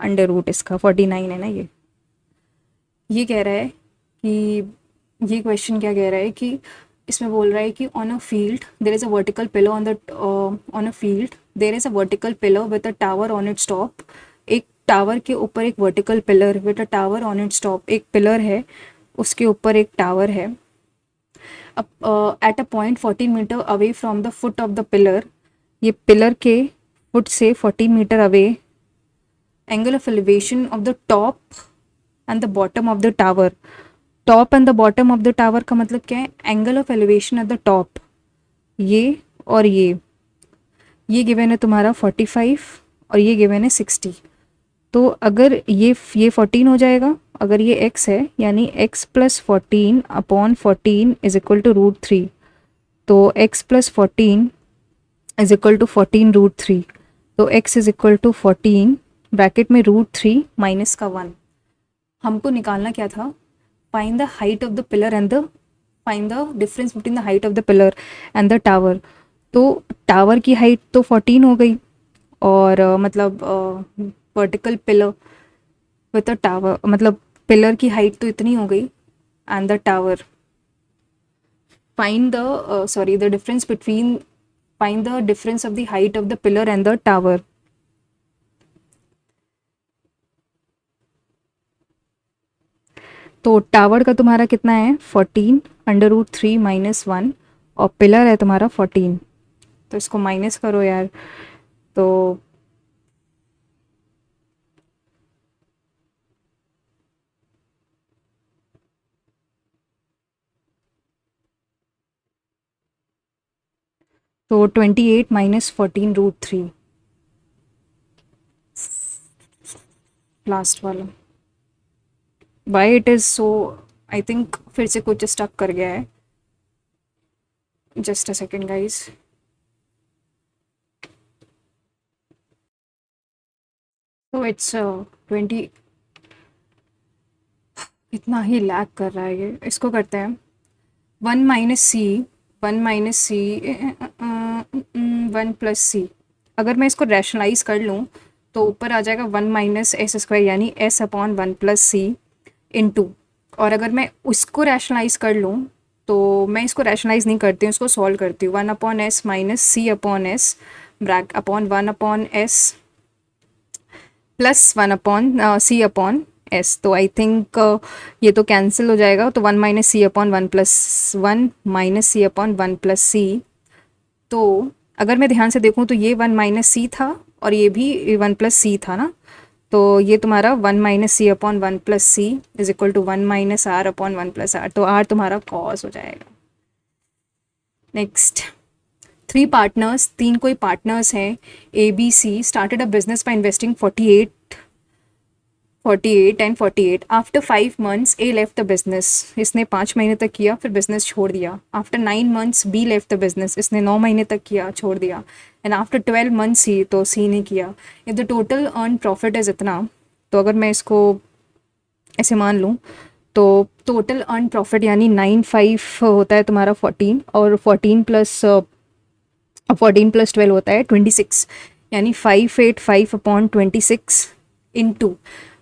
अंडर रूट इसका 49 है ना। ये कह रहा है कि, ये क्वेश्चन क्या कह रहा है कि इसमें बोल रहा है कि on a field there is a vertical pillar on a field there is a vertical pillar with a tower on its top. एक टावर के ऊपर एक vertical pillar with a tower on its top, एक pillar है उसके ऊपर एक tower है। अब at a point 14 metre away from the foot of the pillar, ये पिलर के फुट से 14 metre away, angle of elevation of the top and the bottom of the tower. Top and the bottom of the tower का मतलब क्या है, angle of elevation at the top, ये और ये गिवन है तुम्हारा 45 और ये गिवन है 60। तो अगर ये 14 हो जाएगा, अगर ये x है, यानी x + 14 / 14 इज इक्वल टू √3, तो x + 14 इज इक्वल टू 14 √3, तो x is equal to 14 bracket में √3 माइनस का 1। हमको निकालना क्या था, find the height of the pillar and the find the difference between the height of the pillar and the tower. तो tower की height तो 14 हो गई, और मतलब vertical pillar with a tower, मतलब पिलर की हाइट तो इतनी हो गई, and the tower, find the sorry the difference between, find the difference of the height of the pillar and the tower. तो टावर का तुम्हारा कितना है 14 √3 - 1, और पिलर है तुम्हारा 14, तो इसको माइनस करो यार, तो तो 28 - 14 √3, लास्ट वाला। Why it is so, I think फिर से कुछ स्टक कर गया है, जस्ट अ सेकेंड गाइज। तो इट्स 20, इतना ही लैग कर रहा है ये, इसको करते हैं 1 - c 1 - c 1 + c। अगर मैं इसको रैशनलाइज कर लूँ तो ऊपर आ जाएगा 1 माइनस एस स्क्वायर यानी एस अपॉन 1 प्लस सी इंटू, और अगर मैं उसको रैशनलाइज कर लूँ तो मैं इसको रैशनलाइज नहीं करती हूँ, इसको सॉल्व करती हूँ। 1 upon S minus C upon S bracket upon 1 upon S plus 1 upon C upon S. तो आई थिंक ये तो कैंसिल हो जाएगा, तो 1 minus C upon 1 plus 1 minus C upon 1 plus सी। तो अगर मैं ध्यान से देखूँ तो ये 1 माइनस सी था और ये भी 1 प्लस सी था ना, तो ये तुम्हारा 1 minus C upon 1 plus C is equal to 1 minus R upon 1 plus R, तो आर तुम्हारा कॉस हो जाएगा। नेक्स्ट, 3 पार्टनर्स, 3 कोई पार्टनर्स हैं, A B C started a business by investing 48 and 48। After 5 months A left the business, इसने 5 महीने तक किया फिर बिजनेस छोड़ दिया। After 9 months B left the business, इसने 9 महीने तक किया छोड़ दिया। एंड आफ्टर 12 मंथ्स सी, तो सी ने किया। If the total earn profit is इतना, तो अगर मैं इसको ऐसे मान लूँ तो टोटल अर्न प्रॉफिट यानी 9 5 होता है तुम्हारा 14, और 14 प्लस 12 होता है 26, यानी 585 अपॉन 26 इंटू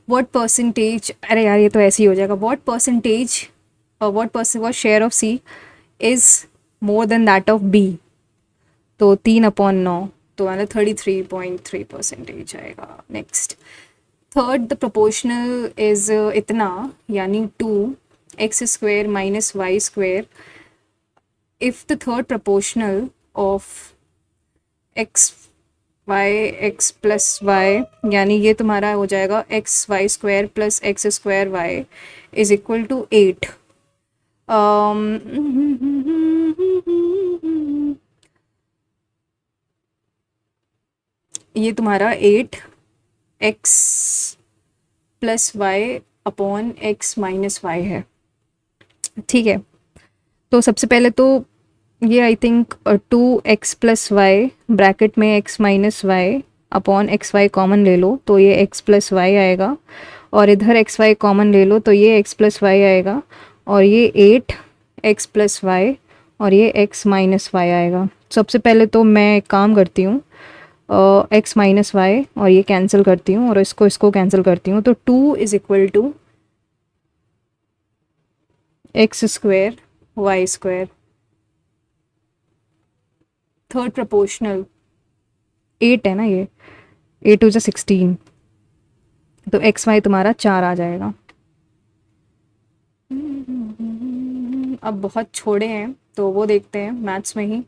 वॉट परसेंटेज, अरे यार ये तो ऐसे ही हो जाएगा, what percentage what share of C is more than that of B, तो 3/9, तो मतलब 33.3% आएगा। Next, third the proportional is इतना यानी 2x² minus y²। If the third proportional of x plus y, यानी ये तुम्हारा हो जाएगा xy² plus x²y is equal to 8। ये तुम्हारा 8x plus y upon x minus y है, ठीक है। तो सबसे पहले तो ये I think 2x plus y bracket में x minus y upon x y common ले लो तो ये x प्लस वाई आएगा, और इधर एक्स वाई कॉमन ले लो तो ये x प्लस वाई आएगा, और ये 8x प्लस वाई और ये x माइनस वाई आएगा। सबसे पहले तो मैं एक काम करती हूँ, x माइनस वाई और ये कैंसिल करती हूँ और इसको कैंसिल करती हूँ, तो 2 is equal to x² y²। Third proportional 8 है ना, ये 8 × 16, तो एक्स वाई तुम्हारा 4 आ जाएगा। अब बहुत छोड़े हैं तो वो देखते हैं मैथ्स में ही।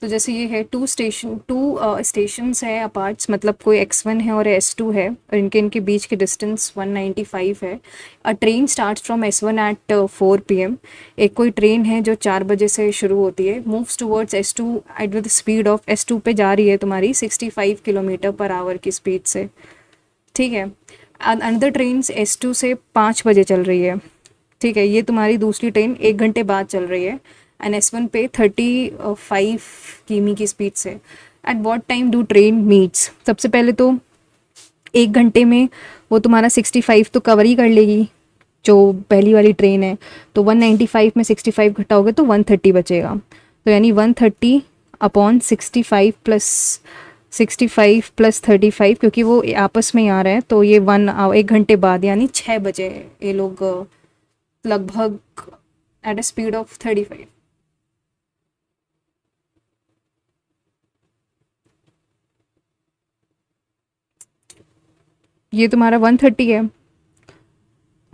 तो जैसे ये है 2 स्टेशंस है अपार्ट्स, मतलब कोई x1 है और s2 है, और इनके बीच की डिस्टेंस 195 है। A train starts from s1 at 4 PM। एक कोई ट्रेन है जो 4 बजे से शुरू होती है, moves towards s2 at with speed of, s2 पे जा रही है तुम्हारी 65 km/h की स्पीड से, ठीक है। अनदर ट्रेन s2 से 5 बजे चल रही है, ठीक है। ये तुम्हारी दूसरी ट्रेन 1 घंटे बाद चल रही है एंड s1 पे 35 किमी की स्पीड से। At what time do train meets, सबसे पहले तो 1 घंटे में वो तुम्हारा 65 तो कवर ही कर लेगी जो पहली वाली ट्रेन है, तो 195 में 65 घटाओगे तो 130 बचेगा, तो यानी 130 अपॉन 65 प्लस 35, क्योंकि वो आपस में ही आ रहे हैं, तो ये 1 घंटे बाद यानी 6 बजे ये लोग लगभग एट अ स्पीड ऑफ 35। ये तुम्हारा 130 है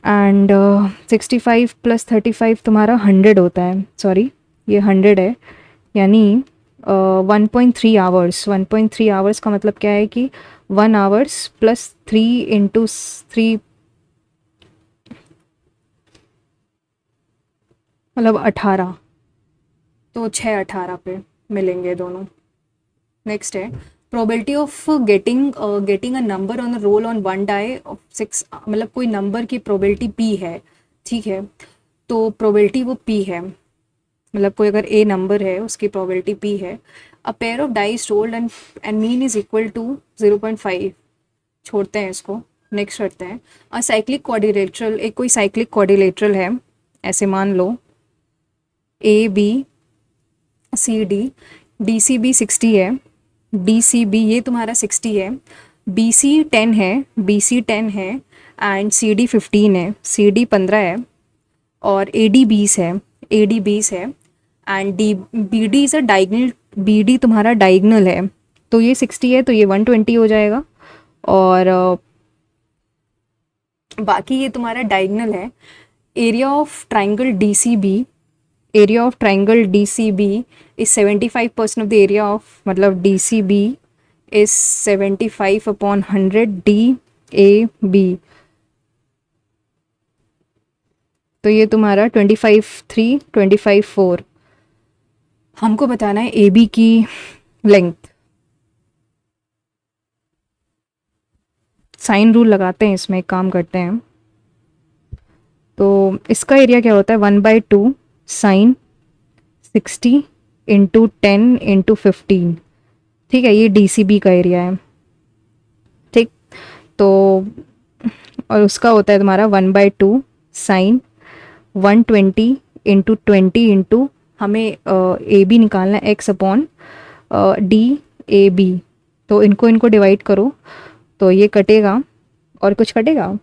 एंड 65 प्लस 35 तुम्हारा 100 होता है, सॉरी ये 100 है, यानी 1.3 आवर्स। 1.3 आवर्स का मतलब क्या है कि 1 आवर्स प्लस 3 इंटू 3 मतलब 18, तो 6/18 पे मिलेंगे दोनों। नेक्स्ट है probability of getting a number on roll on 1 die of 6, मतलब कोई नंबर की प्रोबेबिलिटी p है, ठीक है। तो प्रोबेबिलिटी वो p है, मतलब कोई अगर a नंबर है उसकी प्रोबेबिलिटी p है। A pair of dice rolled and mean is equal to 0.5, छोड़ते हैं इसको, नेक्स्ट करते हैं। अ साइक्लिक क्वाड्रिलेटरल, एक कोई साइक्लिक क्वाड्रिलेटरल है, ऐसे मान लो ABCD, DCB 60 है, DCB ये तुम्हारा 60 है, BC 10 है एंड CD 15 है, CD 15 है और AD 20 है and BD is a diagonal, BD तुम्हारा डायगनल है, तो ये 60 है तो ये 120 हो जाएगा। और बाकी ये तुम्हारा डायगनल है। Area of triangle DCB is 75% of the area of, मतलब DCB इज 75/100 DAB, तो ये तुम्हारा 25/3 25/4। हमको बताना है AB की लेंथ। साइन रूल लगाते हैं इसमें, एक काम करते हैं। तो इसका एरिया क्या होता है, 1/2 साइन 60 इंटू 10 इंटू 15। ठीक है, ये DCB का एरिया है। ठीक, तो और उसका होता है तुम्हारा 1/2 साइन 120 इंटू 20 इंटू, हमें AB निकालना है X/DAB। तो इनको इनको डिवाइड करो तो ये कटेगा और कुछ कटेगा।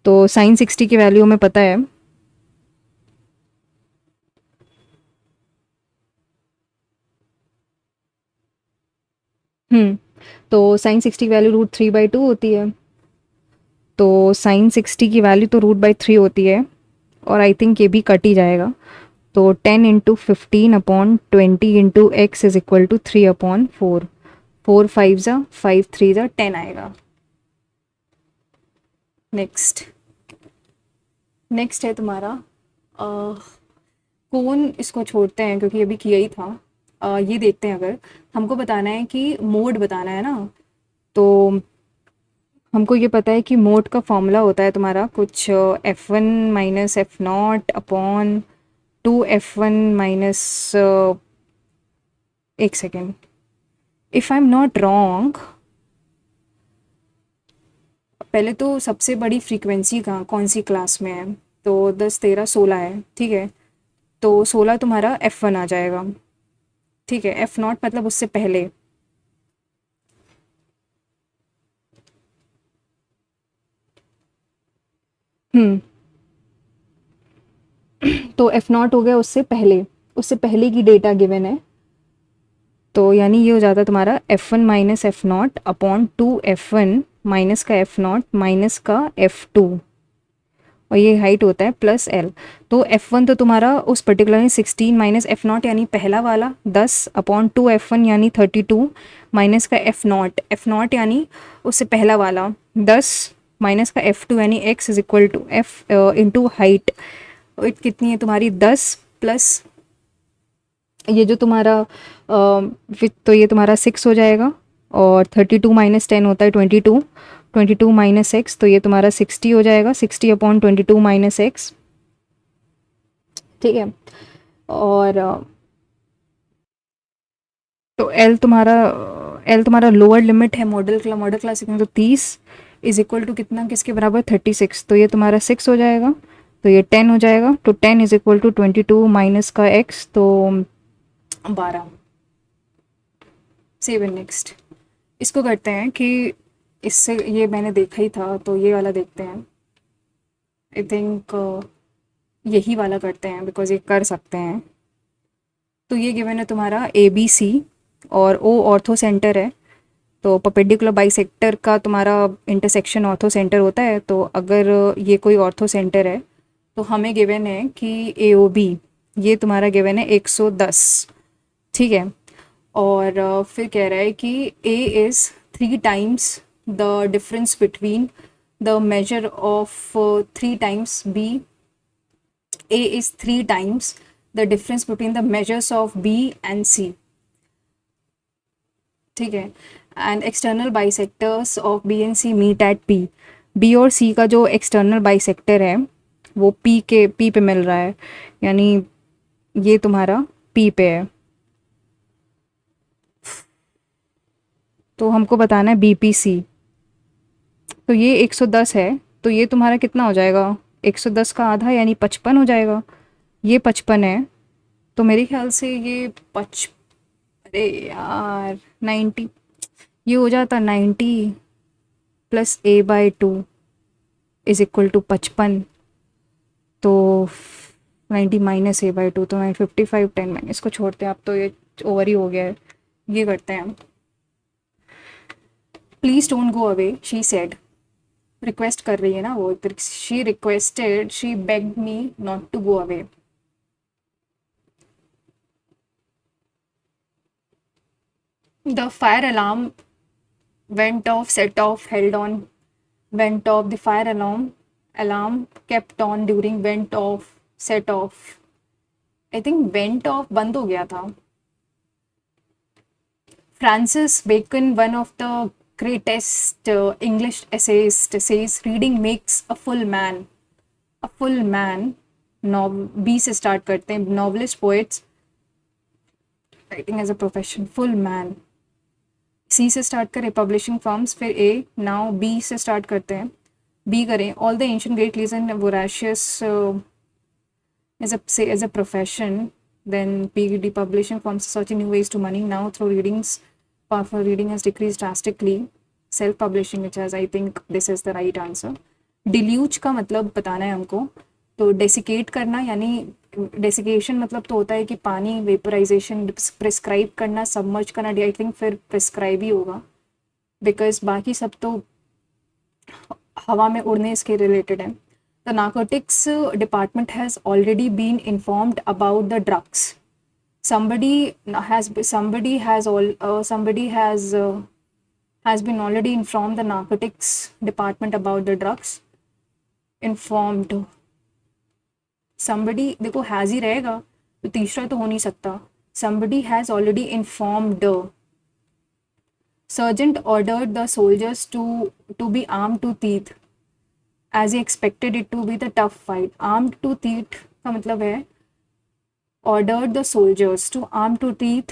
तो साइन 60 की वैल्यू हमें पता है, तो साइन 60 की वैल्यू √3/2 होती है। तो साइन 60 की वैल्यू तो √3 होती है और आई थिंक ये भी कट ही जाएगा। तो 10 × 15/20 × X इज इक्वल टू 3/4। 4 5 ज़ा 5 3 ज़ा 10 आएगा। नेक्स्ट है तुम्हारा कौन, इसको छोड़ते हैं क्योंकि अभी किया ही था। ये देखते हैं, अगर हमको बताना है कि मोड बताना है ना, तो हमको ये पता है कि मोड का फॉर्मूला होता है तुम्हारा कुछ F1 - F0/2F1 एक second, if I am not wrong, पहले तो सबसे बड़ी फ्रीक्वेंसी कौन सी क्लास में है, तो 10 13 16 है। ठीक है, तो 16 तुम्हारा F1 आ जाएगा। ठीक है, F0 मतलब उससे पहले। हम्म तो F0 हो गया उससे पहले की डेटा गिवन है, तो यानी ये हो जाता है तुम्हारा F1 - F0/2F1 माइनस का F0 माइनस का F2, और ये हाइट होता है +L। तो F1 तो तुम्हारा उस पर्टिकुलर 16 माइनस F0 यानी पहला वाला 10/2F1 यानी 32 माइनस का F0 यानी उससे पहला वाला 10 माइनस का F2 यानी X is equal to F into height. कितनी है तुम्हारी 10 प्लस ये जो तुम्हारा तो ये तुम्हारा 6 हो जाएगा, और 32 माइनस 10 होता है 22, 22 माइनस एक्स, तो ये तुम्हारा 60 हो जाएगा, 60/22 माइनस एक्स। ठीक है, और तो एल तुम्हारा लोअर लिमिट है मॉडल क्लास में, तो 30 इज इक्वल टू कितना, किसके बराबर 36, तो ये तुम्हारा 6 हो जाएगा, तो ये 10 हो जाएगा। तो 10 इज इक्वल टू 22 माइनस का एक्स, तो 12। Save and next. इसको करते हैं कि इससे, ये मैंने देखा ही था तो ये वाला देखते हैं। आई थिंक यही वाला करते हैं बिकॉज ये कर सकते हैं। तो ये गिवन है तुम्हारा ABC और O ऑर्थो सेंटर है, तो परपेंडिकुलर बाइसेक्टर का तुम्हारा इंटरसेक्शन ऑर्थो सेंटर होता है। तो अगर ये कोई ऑर्थो सेंटर है तो हमें गिवन है कि AOB ये तुम्हारा गिवन है 110। ठीक है, और फिर कह रहा है कि A is 3 times the difference between the measure of 3 times B। A is 3 times the difference between the measures of B and C। ठीक है, and external bisectors of B and C meet at P। B और C का जो external bisector है वो P पे मिल रहा है, यानी ये तुम्हारा P पे है। तो हमको बताना है BPC। तो ये 110 है, तो ये तुम्हारा कितना हो जाएगा, 110 का आधा यानी 55 हो जाएगा। ये 55 है, तो मेरे ख्याल से ये अरे यार 90, ये हो जाता 90 plus a/2 is equal to 55, तो 90 माइनस a/2 तो 55 10 माइनस, इसको छोड़ते हैं, अब तो ये ओवर ही हो गया है। ये करते हैं हम, please don't go away she said, request कर रही है ना वो, she requested, she begged me not to go away. The fire alarm went off, set off, held on, went off, the fire alarm kept on during, went off, set off, I think went off बंद हो गया था। Francis Bacon, one of the greatest English essayists, says reading makes a full man, a full man। B से start करते हैं, novelist poets, writing as a profession, full man. C से start करें, publishing firms, फिर A, now B से start करते हैं, B करें, all the ancient great legion voracious as a profession, then PhD publishing firms searching new ways to money now through readings, for reading has decreased drastically, self publishing, which has, I think this is the right answer। Deluge का मतलब बताना है हमको, तो desiccate करना, यानी desiccation मतलब तो होता है कि पानी, वेपराइजेशन, प्रिस्क्राइब करना, सबमर्ज करना, आई थिंक फिर प्रिस्क्राइब ही होगा, बिकॉज बाकी सब तो हवा में उड़ने इसके रिलेटेड है। The narcotics department has already been informed about the drugs, somebody has been already informed the narcotics department about the drugs, informed somebody, देखो has ही रहेगा तो तीसरा तो हो नहीं सकता, somebody has already informed, sergeant ordered the soldiers to be armed to teeth as he expected it to be the tough fight। armed to teeth का मतलब है ordered the soldiers to arm to teeth,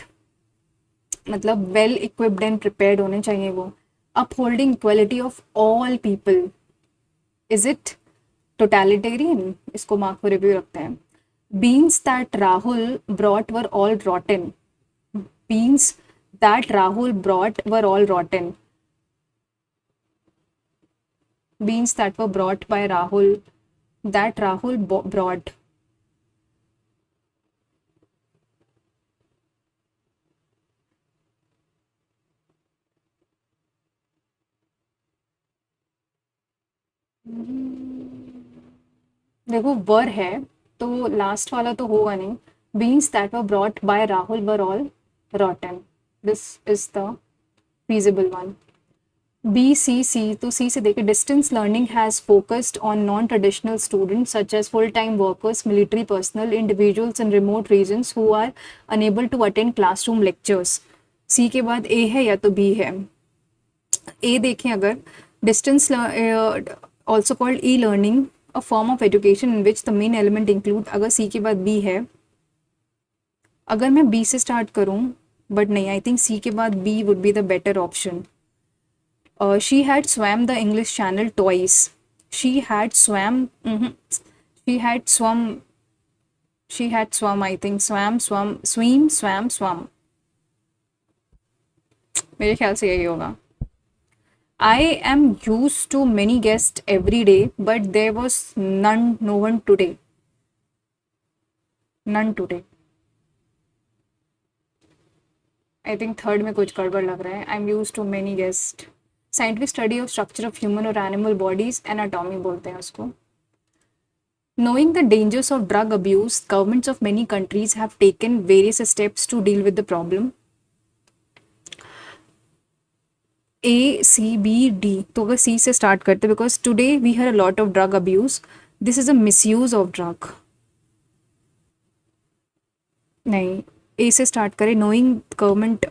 मतलब well equipped and prepared होने चाहिए वो। Upholding equality of all people, is it totalitarian, इसको mark for review रखते हैं। Beans that Rahul brought were all रॉटन, beans that Rahul brought were all रॉटन, beans that were brought by Rahul, that Rahul brought, देखो वर है तो last वाला तो होगा नहीं, beans that were brought by Rahul were all rotten, this is the feasible one। B C C, तो C से देखिए, distance learning has focused on non traditional students such as full time workers, military personnel, individuals in remote regions who are unable to attend classroom lectures. C के बाद ए है या तो B है। ए देखें अगर, distance also called e learning, a form of education in which the main element include, अगर सी के बाद बी है, अगर मैं बी से स्टार्ट करूँ बट नहीं, आई थिंक सी के बाद B would be the better option. She had swam the English Channel twice. She had swam. She had swum. She had swum. I think swam, swum, swim, swam, swum. मेरे ख्याल से यही होगा। I am used to many guests every day, but there was no one today. None today. I think third में कुछ गड़बड़ लग रहा है। I am used to many guests. Scientific study of structure of human और animal bodies, anatomy बोलते हैं उसको। Knowing the dangers of drug abuse, governments of many countries have taken various steps to deal with the problem. A, C, B, D, तो अगर C से start करते, because today we have a lot of drug abuse, this is a misuse of drug. नहीं, A से start करें, knowing government,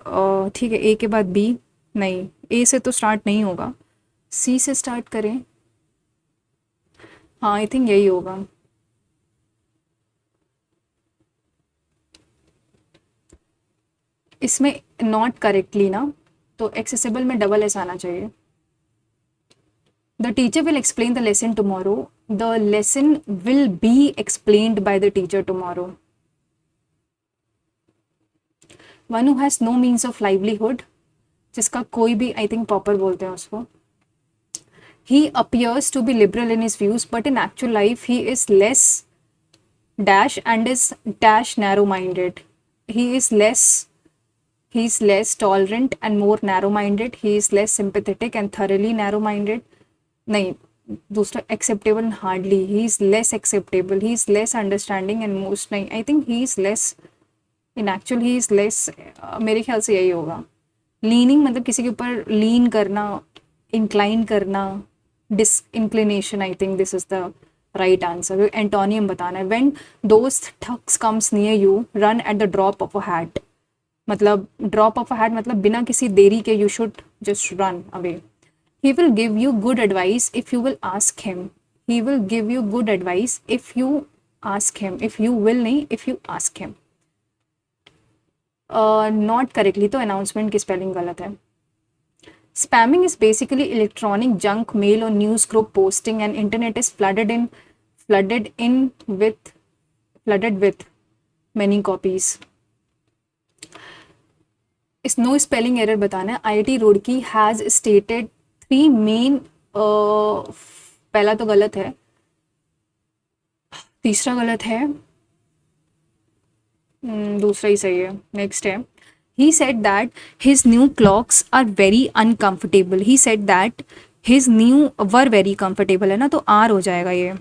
ठीक है, ए के बाद बी, नहीं ए से तो स्टार्ट नहीं होगा, सी से स्टार्ट करें, हाँ आई थिंक यही होगा। इसमें नॉट करेक्टली ना, तो एक्सेसिबल में डबल एस आना चाहिए। The teacher will explain the lesson tomorrow, the lesson will be explained by the teacher tomorrow. One who has no means of livelihood, जिसका कोई भी आई थिंक प्रॉपर बोलते हैं उसको. He appears to be liberal in his views, but in actual life he is less dash and is dash narrow minded. He is less he's less tolerant and more narrow minded. He is less sympathetic and thoroughly narrow minded. नहीं, दूसरा acceptable hardly. He is less acceptable. He is less understanding and most नहीं. I think he is less in actual he is less. मेरे ख्याल से यही होगा. Leaning मतलब किसी के ऊपर लीन करना, इंक्लाइन करना, disinclination. I think this is the right answer. Antonym बताना है. व्हेन दोस्त thugs comes near you run at the drop of a hat. मतलब ड्रॉप ऑफ अ हैट मतलब बिना किसी देरी के you should just run away. He will give you good advice if you will ask him. He will give you good advice if you ask him. If you will नहीं, if you ask him. Not correctly, तो announcement की spelling गलत है. Spamming is basically electronic junk mail or news group posting, and internet is flooded with many copies. इस no spelling error बताना है. IIT Roorkee has stated 3 main. पहला तो गलत है, तीसरा गलत है, दूसरा ही सही है. नेक्स्ट है. He said that his new clocks are very uncomfortable. He said that his new were very comfortable है ना, तो R हो जाएगा ये.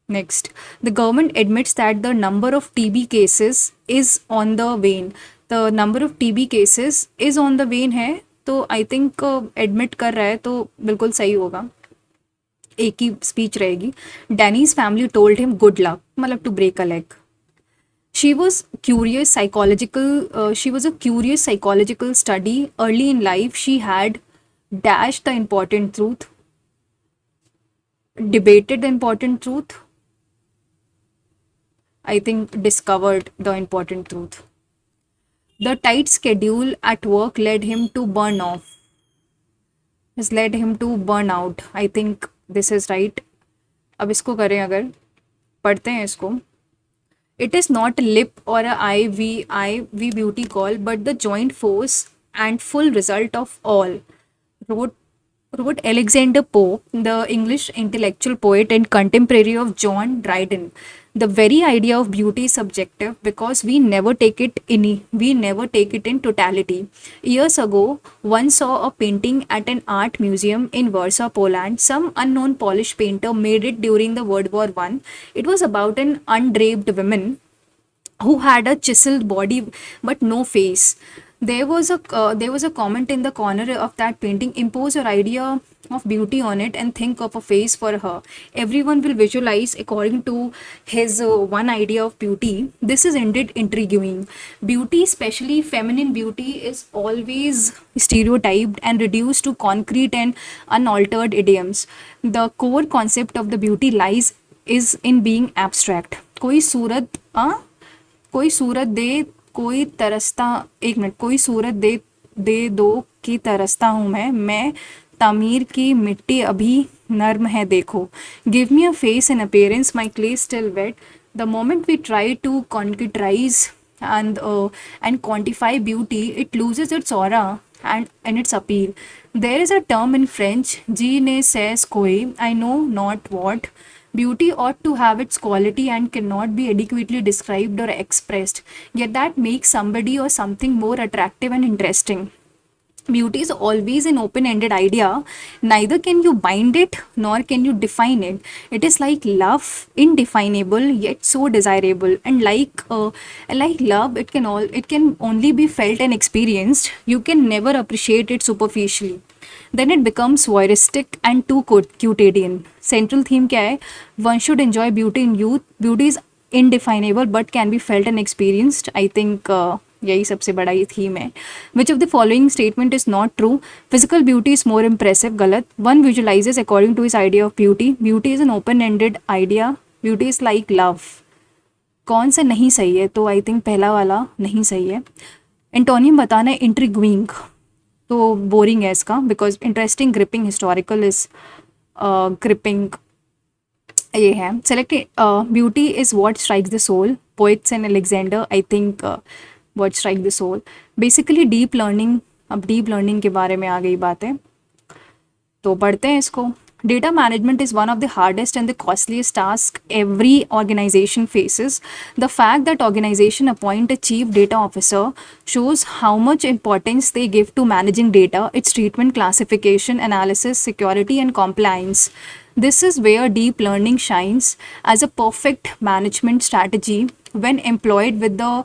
Next, the government admits that the number of TB cases is on the wane. The number of TB cases is on the wane है, तो I think admit कर रहा है, तो बिल्कुल सही होगा. एक ही स्पीच रहेगी. Danny's family told him good luck, मतलब to break a leg. She was a curious psychological study. Early in life, she had dashed the important truth, debated the important truth. I think discovered the important truth. The tight schedule at work led him to burn off. Has led him to burn out. I think this is right. अब इसको करें, अगर पढ़ते हैं इसको. It is not a lip or a IV beauty call, but the joint force and full result of all. Wrote Alexander Pope, the English intellectual poet and contemporary of John Dryden. The very idea of beauty is subjective because we never take it in totality. Years ago, one saw a painting at an art museum in Warsaw, Poland. Some unknown Polish painter made it during the World War I. It was about an undraped woman who had a chiseled body but no face. There was a comment in the corner of that painting. Impose your idea of beauty on it and think of a face for her. Everyone will visualize according to his one idea of beauty. This is indeed intriguing. Beauty, especially feminine beauty, is always stereotyped and reduced to concrete and unaltered idioms. The core concept of the beauty lies is in being abstract. कोई सूरत दे कोई तरसता, एक minute, कोई सूरत दे दो कि तरसता हूँ मैं तामीर की मिट्टी अभी नर्म है देखो. Give me a face and appearance, my clay still wet. The moment we try to concretise and quantify beauty, it loses its aura and its appeal. There is a term in French, je ne sais quoi, I know not what. Beauty ought to have its quality and cannot be adequately described or expressed, yet that makes somebody or something more attractive and interesting. Beauty is always an open-ended idea. Neither can you bind it nor can you define it. It is like love, indefinable yet so desirable. And like love, it can only be felt and experienced. You can never appreciate it superficially. Then it becomes voyeuristic and too quotidian. Central theme क्या है? One should enjoy beauty in youth. Beauty is indefinable but can be felt and experienced. I think यही सबसे बड़ा ये theme है. Which of the following statement is not true? Physical beauty is more impressive. गलत. One visualizes according to his idea of beauty. Beauty is an open-ended idea. Beauty is like love. कौन सा नहीं सही है? तो I think पहला वाला नहीं सही है. एंटोनियम बताना है. इंट्रिग्विंग तो बोरिंग है इसका, because interesting, gripping, historical is gripping ये है. Select beauty is what strikes the soul. Poets and Alexander, I think what strike the soul. Basically deep learning अब डीप लर्निंग के बारे में आ गई बातें, तो पढ़ते हैं इसको। Data management is one of the hardest and the costliest tasks every organization faces. The fact that organization appoint a chief data officer shows how much importance they give to managing data, its treatment, classification, analysis, security, and compliance. This is where deep learning shines as a perfect management strategy when employed with the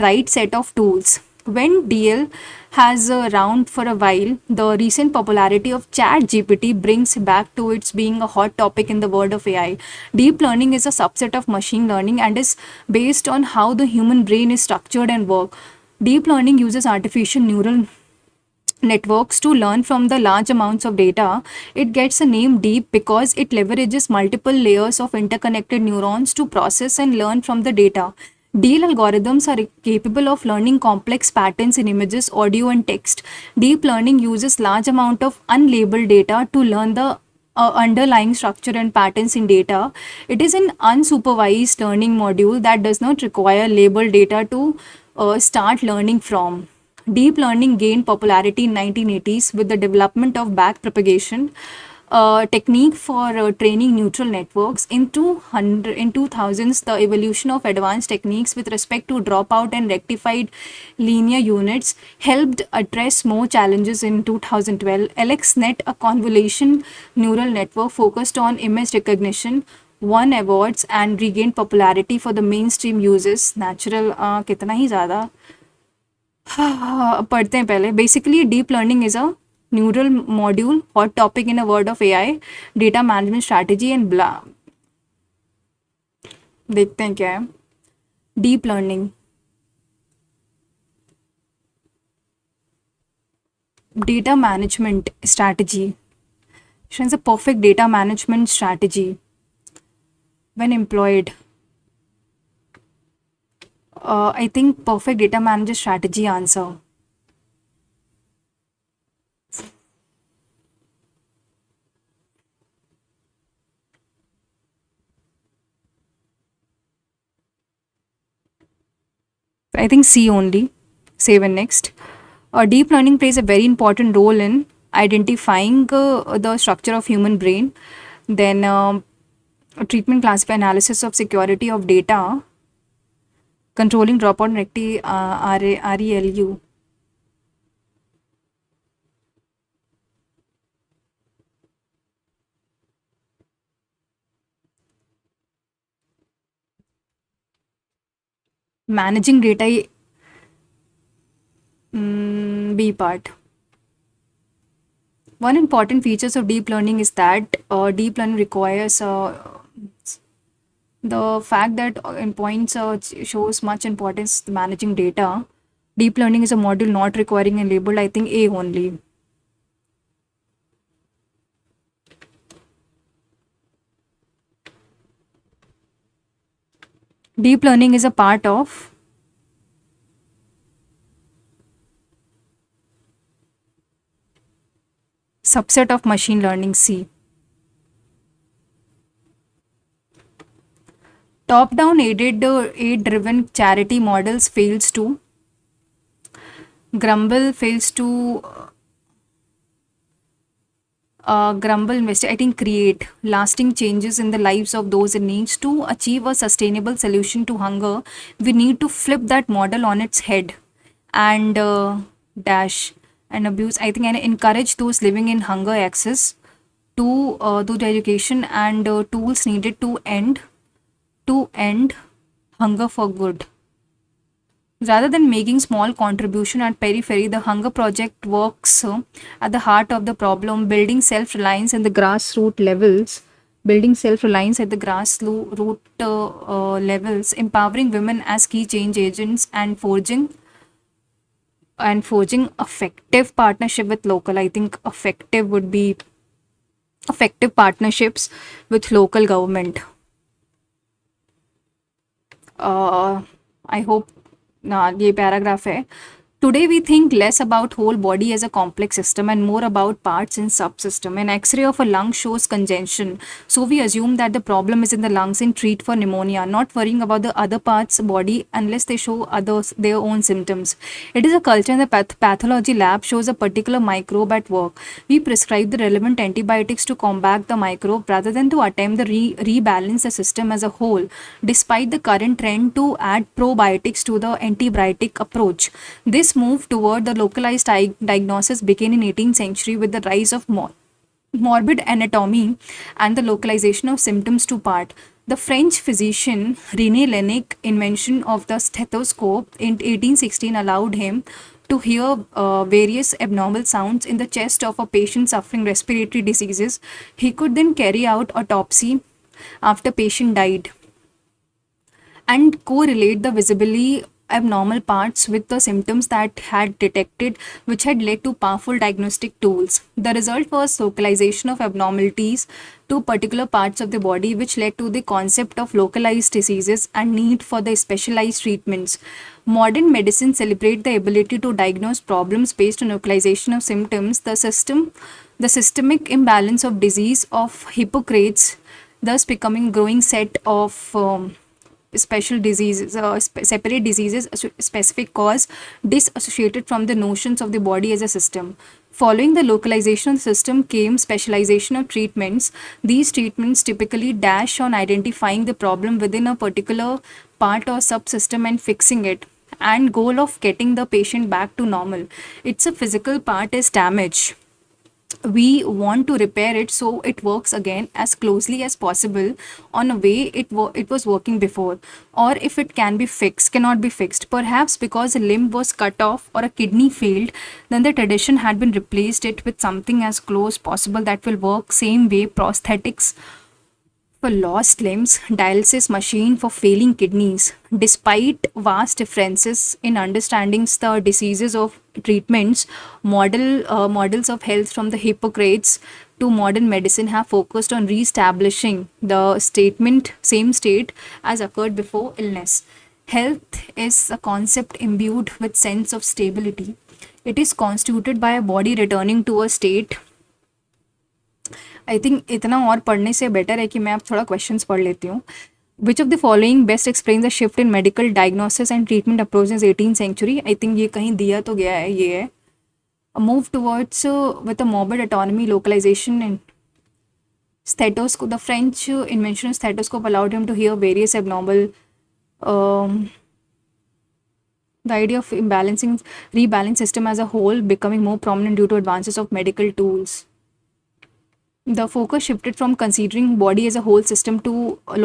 right set of tools. When DL has around for a while, the recent popularity of ChatGPT brings back to its being a hot topic in the world of AI. Deep learning is a subset of machine learning and is based on how the human brain is structured and work. Deep learning uses artificial neural networks to learn from the large amounts of data. It gets a name deep because it leverages multiple layers of interconnected neurons to process and learn from the data. DL algorithms are capable of learning complex patterns in images, audio, and text. Deep learning uses large amount of unlabeled data to learn the underlying structure and patterns in data. It is an unsupervised learning module that does not require labeled data to start learning from. Deep learning gained popularity in 1980s with the development of backpropagation, a technique for training neural networks. In 2000s, the evolution of advanced techniques with respect to dropout and rectified linear units helped address more challenges. In 2012, AlexNet, a convolution neural network focused on image recognition, won awards and regained popularity for the mainstream uses. Natural कितना ही ज़्यादा पढ़ते हैं पहले। Basically deep learning is a neural module, hot topic in a word of AI, data management strategy and blah. देखते हैं क्या है deep learning. Data management strategy is a perfect data management strategy when employed. I think perfect data manager strategy answer. I think C only. Save and next. Deep learning plays a very important role in identifying the structure of human brain, then treatment, classify, analysis of security of data, controlling dropout, RELU. Managing data, B part. One important features of deep learning is that deep learning requires the fact that in points shows much importance to managing data. Deep learning is a module not requiring a label. I think A only. Deep learning is a part of subset of machine learning. C. Top-down aid-driven charity models fails to Grumble fails to I think create lasting changes in the lives of those in need. To achieve a sustainable solution to hunger, we need to flip that model on its head and dash and abuse. I think and encourage those living in hunger access to the education and tools needed to end hunger for good. Rather than making small contribution at periphery, the Hunger Project works at the heart of the problem, building self-reliance at the grassroots levels, empowering women as key change agents, and forging effective partnership with local. I think effective would be effective partnerships with local government. I hope ना ये paragraph है Today, we think less about whole body as a complex system and more about parts and subsystem. An X-ray of a lung shows congestion, so we assume that the problem is in the lungs and treat for pneumonia, not worrying about the other parts body unless they show others their own symptoms. It is a culture in the pathology lab shows a particular microbe at work. We prescribe the relevant antibiotics to combat the microbe rather than to attempt the rebalance the system as a whole. Despite the current trend to add probiotics to the antibiotic approach, this move toward the localized diagnosis began in 18th century with the rise of morbid anatomy and the localization of symptoms to part. The French physician René Laennec invention of the stethoscope in 1816 allowed him to hear various abnormal sounds in the chest of a patient suffering respiratory diseases. He could then carry out autopsy after patient died and correlate the visibly abnormal parts with the symptoms that had detected, which had led to powerful diagnostic tools. The result was localization of abnormalities to particular parts of the body, which led to the concept of localized diseases and need for the specialized treatments. Modern medicine celebrate the ability to diagnose problems based on localization of symptoms. The systemic imbalance of disease of Hippocrates, thus becoming growing set of special diseases, separate diseases, specific cause, disassociated from the notions of the body as a system. Following the localization of the system came specialization of treatments. These treatments typically dash on identifying the problem within a particular part or subsystem and fixing it, and goal of getting the patient back to normal. It's a physical part is damage, we want to repair it so it works again as closely as possible on a way it was working before. Or if it cannot be fixed, perhaps because a limb was cut off or a kidney failed, then the tradition had been replaced it with something as close possible that will work same way. Prosthetics for lost limbs, dialysis machine for failing kidneys. Despite vast differences in understanding the diseases of treatments, models of health from the Hippocrates to modern medicine have focused on re-establishing the same state as occurred before illness. Health is a concept imbued with sense of stability. It is constituted by a body returning to a state. I think इतना और पढ़ने से better है कि मैं अब थोड़ा questions पढ़ लेती हूँ. Which of the following best explain the shift in medical diagnosis and treatment approach in 18th century. I think ये कहीं दिया तो गया है, ये है. Move towards with a morbid autonomy localisation and stethoscope. The French invention of stethoscope allowed him to hear various abnormal. The idea of rebalance system as a whole becoming more prominent due to advances of medical tools. The focus shifted from considering body as a whole system to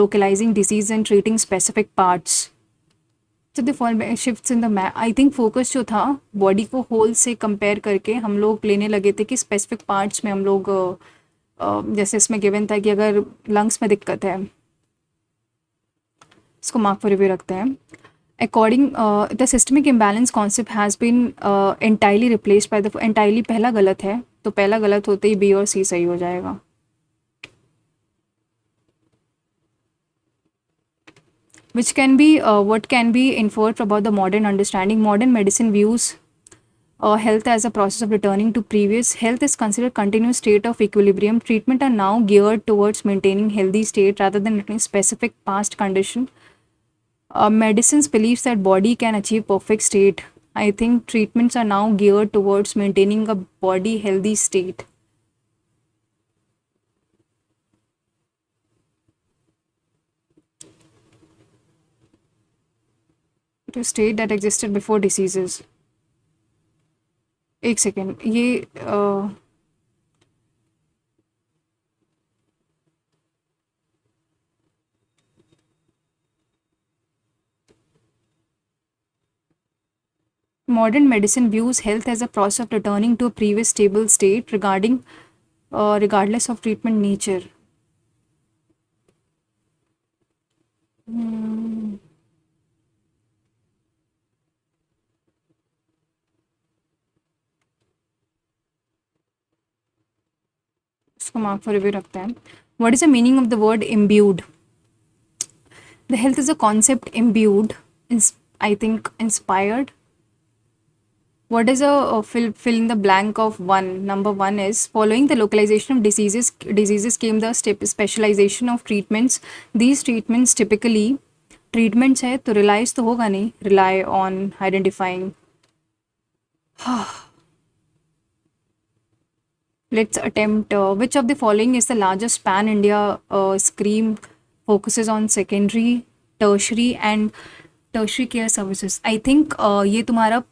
localizing disease and treating specific parts. So the fall shifts in the I think focus जो था body को whole से compare करके हम लोग लेने लगे थे कि specific parts में हम लोग जैसे इसमें given था कि अगर lungs में दिक्कत है, इसको mark for review रखते हैं. According the systemic imbalance concept has been entirely replaced by the entirely. पहला गलत है तो पहला गलत होते ही बी और सी सही हो जाएगा. Which can be what can be inferred about the modern understanding. Modern medicine views health as a process of returning to previous. Health is considered continuous state of equilibrium. Treatment are now geared towards maintaining healthy state rather than looking specific past condition. Medicines believes that body can achieve perfect state. I think treatments are now geared towards maintaining a body healthy state. To state that existed before diseases. एक second, ये modern medicine views health as a process of returning to a previous stable state regardless of treatment nature. इसको mark for review रखते हैं. What is the meaning of the word imbued? The health is a concept imbued, I think inspired. What is a fill in the blank of one? Number one is following the localization of diseases came the specialization of treatments. These treatments typically treatments है तो relies तो होगा नहीं, rely on identifying. Let's attempt which of the following is the largest pan India scheme focuses on secondary, tertiary and tertiary care services. I think ये तुम्हारा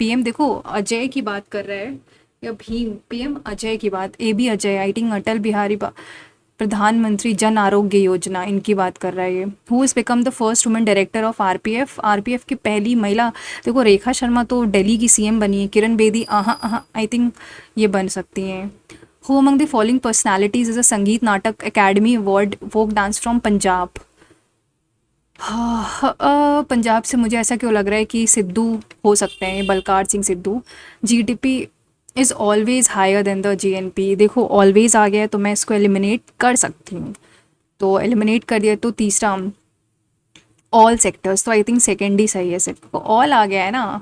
PM देखो अजय की बात कर रहा है या भीम, पीएम अजय की बात, A B Ajay, I think Atal Bihari Pradhan Mantri Jan Arogya Yojana, इनकी बात कर रहा है ये. Who is become the first women director of RPF. RPF की पहली महिला देखो रेखा शर्मा तो दिल्ली की सीएम बनी है. किरण बेदी आई थिंक ये बन सकती हैं. Who among the following personalities is a Sangeet Natak academy award folk dance from Punjab. Punjab से मुझे ऐसा क्यों लग रहा है कि सिद्धू हो सकते हैं, Balkar Singh Sidhu. GDP is always higher than the GNP. देखो ऑलवेज आ गया है तो मैं इसको एलिमिनेट कर सकती हूँ, तो एलिमिनेट कर दिया. तो तीसरा ऑल सेक्टर्स, तो आई थिंक सेकेंड ही सही है. सिर्फ ऑल आ गया है ना.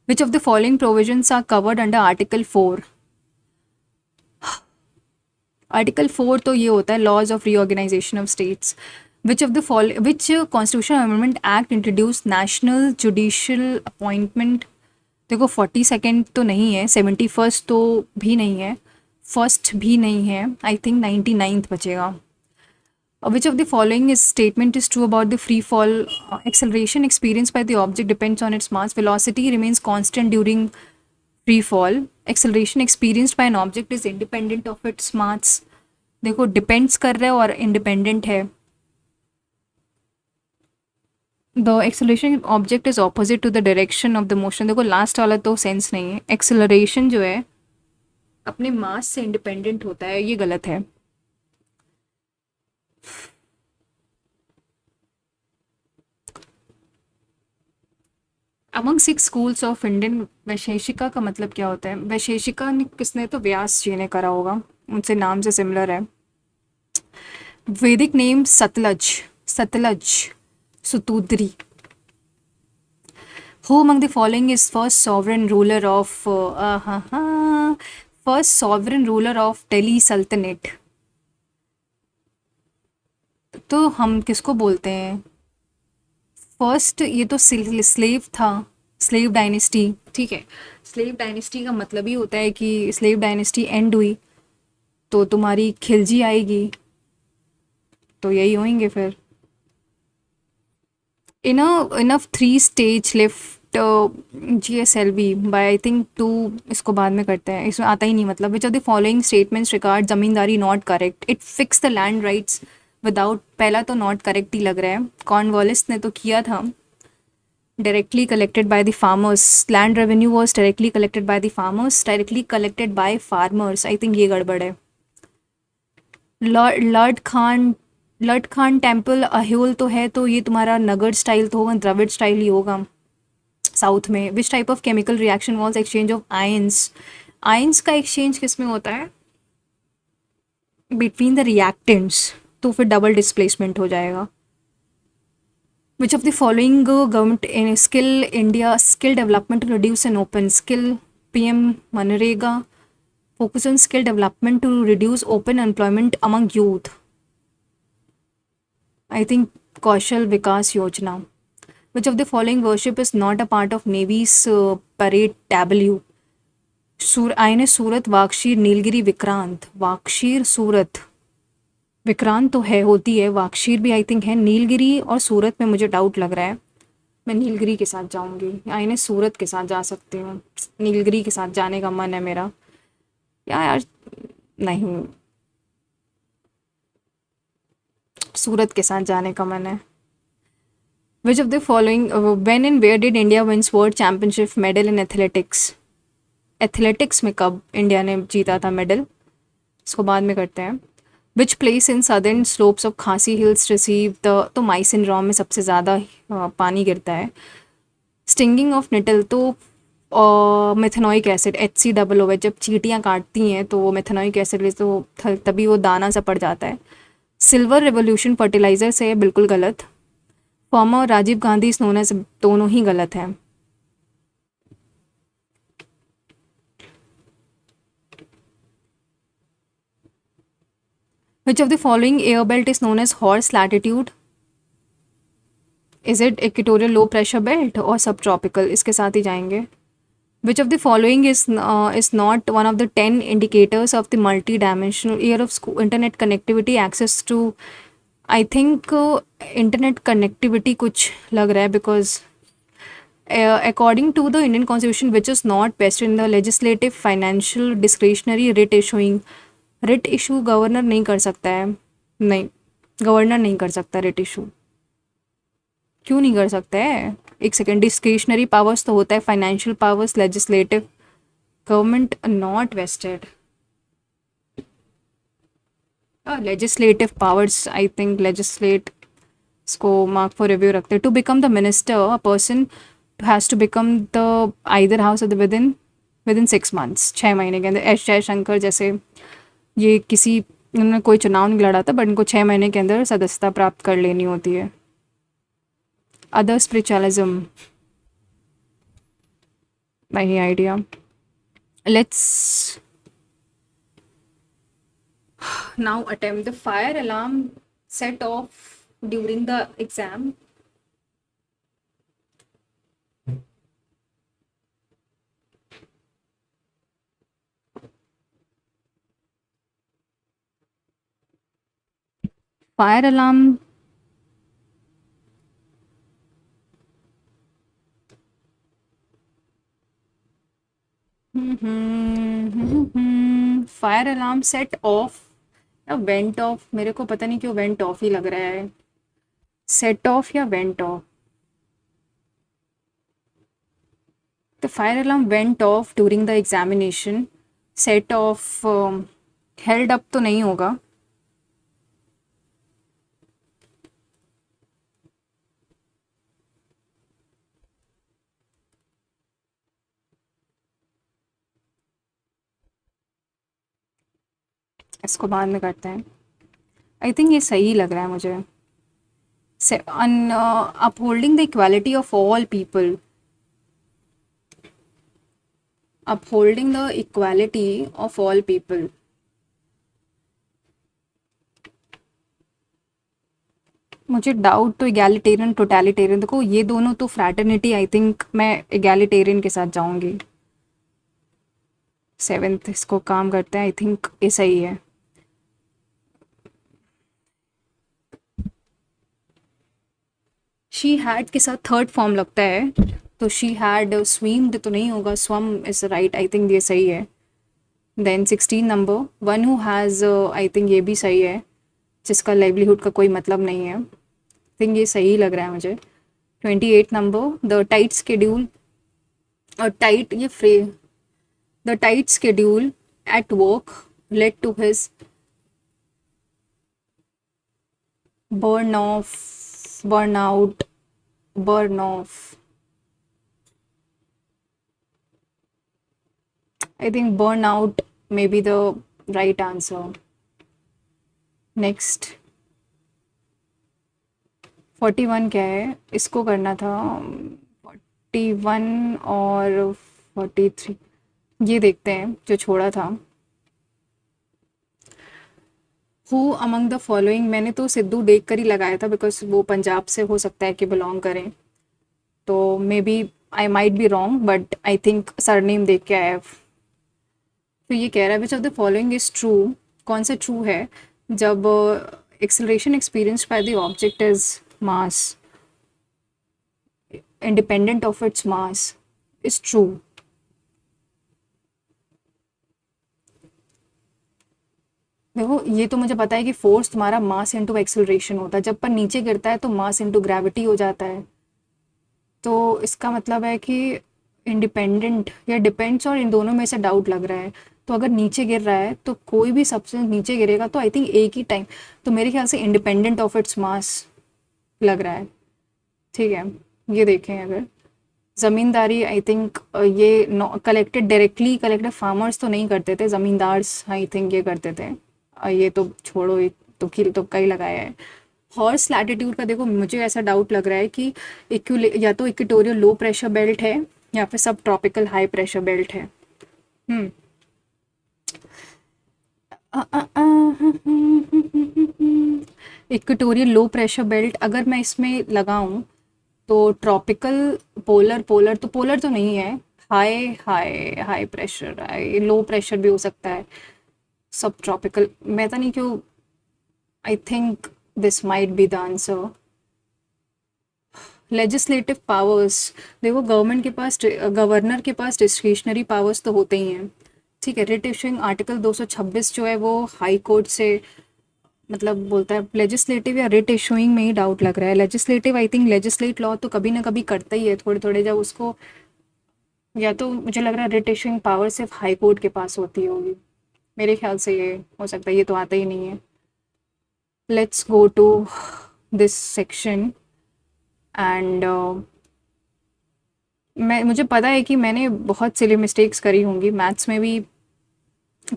Which of the following provisions are covered under article 4. Article 4 तो ये होता है laws of reorganisation of states. which constitutional amendment act introduced national judicial appointment. देखो 42nd तो नहीं है, 71st तो भी नहीं है, फर्स्ट भी नहीं है. आई थिंक 99th बचेगा. Which of the following is statement is true about the free fall acceleration experienced by the object depends on its mass. Velocity remains constant during free fall. Acceleration experienced by an object is independent of its mass. देखो depends कर रहा है और independent है. The acceleration object is opposite to the direction of the motion. देखो last वाला तो sense नहीं है. एक्सेलरेशन जो है अपने मास से इंडिपेंडेंट होता है, ये गलत है. Among 6 schools of Indian, Vaisheshika का मतलब क्या होता है? वैशेषिका किसने, तो व्यास जी ने करा होगा, उनसे नाम से सिमिलर है. Vedic name Sutlej, Shutudri. Who among the following is first sovereign ruler of Delhi Sultanate? तो हम किसको बोलते हैं फर्स्ट? ये तो स्लेव था, स्लेव डायनेस्टी. ठीक है, स्लेव डायनेस्टी का मतलब ही होता है कि स्लेव डायनेस्टी एंड हुई तो तुम्हारी खिलजी आएगी, तो यही होंगे फिर. enough 3 stage left GSLV by I think 2. इसको बाद में करते हैं, इसमें आता ही नहीं मतलब. विच of the following statements regard zamindari not correct. It fix the land rights without, पहला तो नॉट करेक्ट ही लग रहा है. कॉर्नवालिस ने तो किया था. Directly collected by the farmers, land revenue was directly collected by the farmers, directly collected by farmers. I think ये गड़बड़ है. लर्ड खान टेम्पल अह्योल तो है, तो ये तुम्हारा नगर स्टाइल तो होगा, द्रविड़ स्टाइल ही होगा साउथ में. Which type of chemical reaction was exchange of ions. Ions का एक्सचेंज किस में होता है? बिटवीन द रिएक्टेंट्स, तो फिर डबल डिस्प्लेसमेंट हो जाएगा. Which of the following government in skill India skill development to reduce an open skill. PM MNREGA focus on skill development to reduce open employment among youth. I think Kaushal Vikas Yojana. Which of the following worship is not a part of Navy's parade tableau? आयने सूरत, वाक्षीर, नीलगिरी, विक्रांत. वाक्षीर, सूरत, विक्रांत तो है, होती है. वाक्षीर भी I think है. नीलगिरी और सूरत में मुझे doubt लग रहा है. मैं नीलगिरी के साथ जाऊंगी. आयने सूरत के साथ जा सकती हूँ. नीलगिरी के साथ जाने का मन है मेरा. यार नहीं, सूरत के साथ जाने का मन है. Which of the following when and where did India wins world championship medal in athletics. Athletics में कब इंडिया ने जीता था मेडल, इसको बाद में करते हैं. Which place in southern slopes of खासी हिल्स रिसीव द, तो माइसिन रॉम में सबसे ज़्यादा पानी गिरता है. स्टिंगिंग ऑफ निटल, तो मेथेनोइक एसिड HCOO है. जब चींटियाँ काटती हैं तो वो मेथेनोइक एसिड तो तभी वो दाना सा पड़ जाता है. सिल्वर रेवोल्यूशन फर्टिलाइजर से, बिल्कुल गलत. Former Rajiv Gandhi known as, दोनों ही गलत हैं. Which of the following air belt is known as horse latitude? Is it equatorial low pressure belt और सब ट्रॉपिकल? इसके साथ ही जाएंगे. Which of the following is not one of the 10 indicators of the multi-dimensional year of school internet connectivity access to? I think internet connectivity कुछ लग रहा है because according to the Indian Constitution which is not vested in the legislative financial discretionary writ issue governor नहीं कर सकता है. नहीं, governor नहीं कर सकता writ issue. क्यों नहीं कर सकता है? एक सेकेंड, डिस्क्रिशनरी पावर्स तो होता है, financial powers, legislative, government not vested. Legislative powers, I think legislate इसको मार्क फॉर रिव्यू रखते हैं. To become the minister a person has to become the either house of the within इन 6 months, 6 महीने के अंदर. एस जयशंकर जैसे ये किसी उन्होंने कोई चुनाव नहीं लड़ा था बट इनको 6 महीने के अंदर सदस्यता प्राप्त कर लेनी होती है. अदर स्पिरिचुअलिज्म, नहीं idea. Let's now attempt the fire alarm set off during the exam. Fire alarm fire alarm set of या वेंट ऑफ, मेरे को पता नहीं क्यों वेंट ऑफ ही लग रहा है. सेट ऑफ या went of? The fire alarm went of during the examination. Set of held up तो नहीं होगा. इसको बाद में करते हैं. आई थिंक ये सही लग रहा है मुझे. Upholding the equality of all people. Upholding the equality of all people. मुझे डाउट तो इगैलिटेरियन टोटलिटेरियन, देखो ये दोनों तो फ्रैटर्निटी, आई थिंक मैं इगैलिटेरियन के साथ जाऊंगी. 7th इसको काम करते हैं, आई थिंक ये सही है. शी हैड के साथ थर्ड फॉर्म लगता है तो शी हैड स्विम्ड तो नहीं होगा, swum is right, I think ये सही है. Then 16 number, one who has, I think ये भी सही है, जिसका लाइवलीहुड का कोई मतलब नहीं है. आई थिंक ये सही लग रहा है मुझे. 28 नंबर, द टाइट स्केड्यूल, और टाइट ये फ्रे, the tight schedule at work led to his burn off, burn out, burn off. I think burn out may be the right answer. Next, 41 क्या है? इसको करना था 41 और 43, ये देखते हैं जो छोड़ा था. हु अमंग द फॉलोइंग, मैंने तो सिद्धू देख कर ही लगाया था बिकॉज वो पंजाब से हो सकता है कि बिलोंग करें, तो maybe I might be wrong but I think surname देख के आया. तो ये कह रहा है which of the following is true. कौन सा ट्रू है? जब acceleration experience by the object is mass independent of its mass is true. देखो ये तो मुझे पता है कि फोर्स तुम्हारा मास इंटू एक्सेलरेशन होता है, जब पर नीचे गिरता है तो मास इंटू ग्रेविटी हो जाता है. तो इसका मतलब है कि इंडिपेंडेंट या डिपेंड्स, और इन दोनों में से डाउट लग रहा है. तो अगर नीचे गिर रहा है तो कोई भी सब्सटेंस नीचे गिरेगा तो आई थिंक एक ही टाइम, तो मेरे ख्याल से इंडिपेंडेंट ऑफ इट्स मास लग रहा है. ठीक है, ये देखें अगर ज़मींदारी, आई थिंक ये कलेक्टेड डायरेक्टली कलेक्टेड फार्मर्स तो नहीं करते थे, ज़मींदार्स आई थिंक ये करते थे. ये तो छोड़ो, एक तो किल तो कई लगाया है. हॉर्स लैटिट्यूड का देखो मुझे ऐसा डाउट लग रहा है कि या तो इक्वेटोरियल लो प्रेशर बेल्ट है या फिर सब ट्रॉपिकल हाई प्रेशर बेल्ट है. इक्वेटोरियल लो प्रेशर बेल्ट अगर मैं इसमें लगाऊं तो ट्रॉपिकल, पोलर, पोलर तो नहीं है। High high high pressure, high low pressure भी हो सकता है। सब ट्रॉपिकल, मैं तो नहीं क्यों, आई think this might be the answer. Legislative powers, देखो गवर्नमेंट के पास, गवर्नर के पास डिस्क्रिशनरी पावर्स तो होते ही हैं, ठीक है। रिट इशूइंग आर्टिकल 226 जो है वो हाई कोर्ट से मतलब बोलता है। लेजिस्लेटिव या रिट इशूइंग में ही डाउट लग रहा है। लेजिस्लेटिव, आई थिंक लेजिस्लेट लॉ तो कभी ना कभी करता ही है थोड़े थोड़े जब उसको, या तो मुझे लग रहा है रिट इशूइंग पावर सिर्फ हाई कोर्ट के पास होती होगी, मेरे ख्याल से ये हो सकता है, ये तो आता ही नहीं है। Let's go to this section and मैं, मुझे पता है कि मैंने बहुत सिली मिस्टेक्स करी होंगी, मैथ्स में भी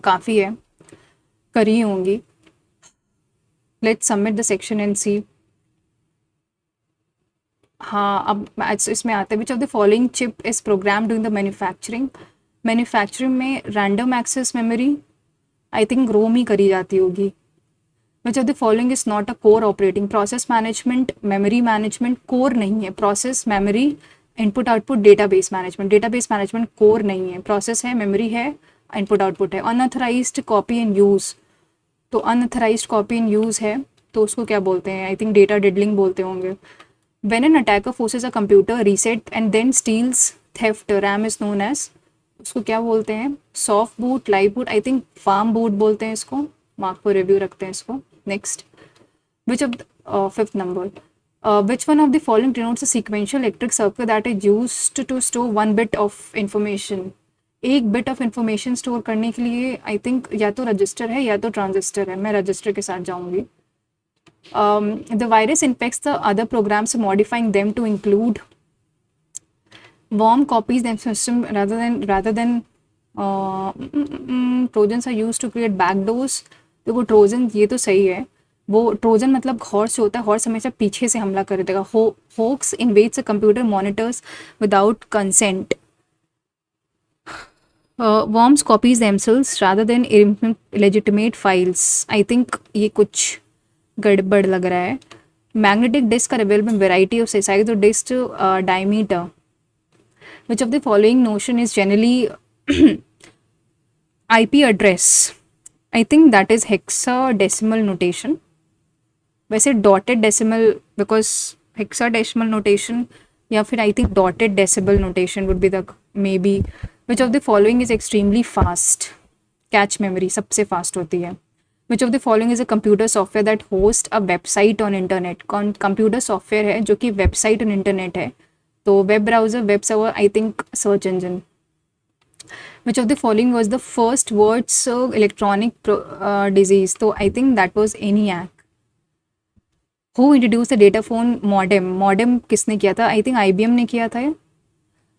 काफ़ी है, करी होंगी। Let's submit the section and C. हाँ, अब इसमें आते हैं, which of the following chip is program doing the manufacturing. Manufacturing में random access memory I think ROM ही करी जाती होगी। Which of the following is not a core operating, process management, memory management core नहीं है, process memory input output database management, database management core नहीं है, process है, मेमोरी है, इनपुट आउटपुट है। अनऑथराइज्ड कॉपी एंड यूज़, तो unauthorised copy and use है तो उसको क्या बोलते हैं, आई थिंक डेटा डिडलिंग बोलते होंगे। When an attacker forces a computer reset and then steals theft RAM is known as, उसको क्या बोलते हैं, soft boot, live boot, I think farm boot बोलते हैं इसको। मार्क पर रिव्यू रखते हैं इसको। Next, which of fifth number, which one of the following denotes a sequential electric circuit that is used to store one bit of information. एक bit of information store करने के लिए आई थिंक या तो register है या तो transistor है, मैं रजिस्टर के साथ जाऊंगी। The virus infects the other programs, modifying them to include worm copies them system rather than trojans are used to create backdoors। तो वो ट्रोजन, ये तो सही है, वो ट्रोजन मतलब हॉर्स होता है, हॉर्स हमेशा पीछे से हमला कर देगा। Hoax invades a computer monitors without consent. worms copies themselves rather than illegitimate files, I think ये कुछ गड़बड़ लग रहा है। Magnetic disk are available variety of size और disk diameter. Which of the following notion is generally IP address, I think that is hexadecimal notation. वैसे dotted decimal, because hexadecimal notation या फिर I think dotted decibel notation would be the may be. Which of the following is extremely fast, cache memory सबसे fast होती है। Which of the following is a computer software that host a website on internet, कौन computer software है जो कि website on internet है, तो web browser, web server, I think search engine. Which of the following was the first words electronic disease, तो I think that was ENIAC। Who introduce the data phone modem, modem किसने किया था, I think IBM ने किया था।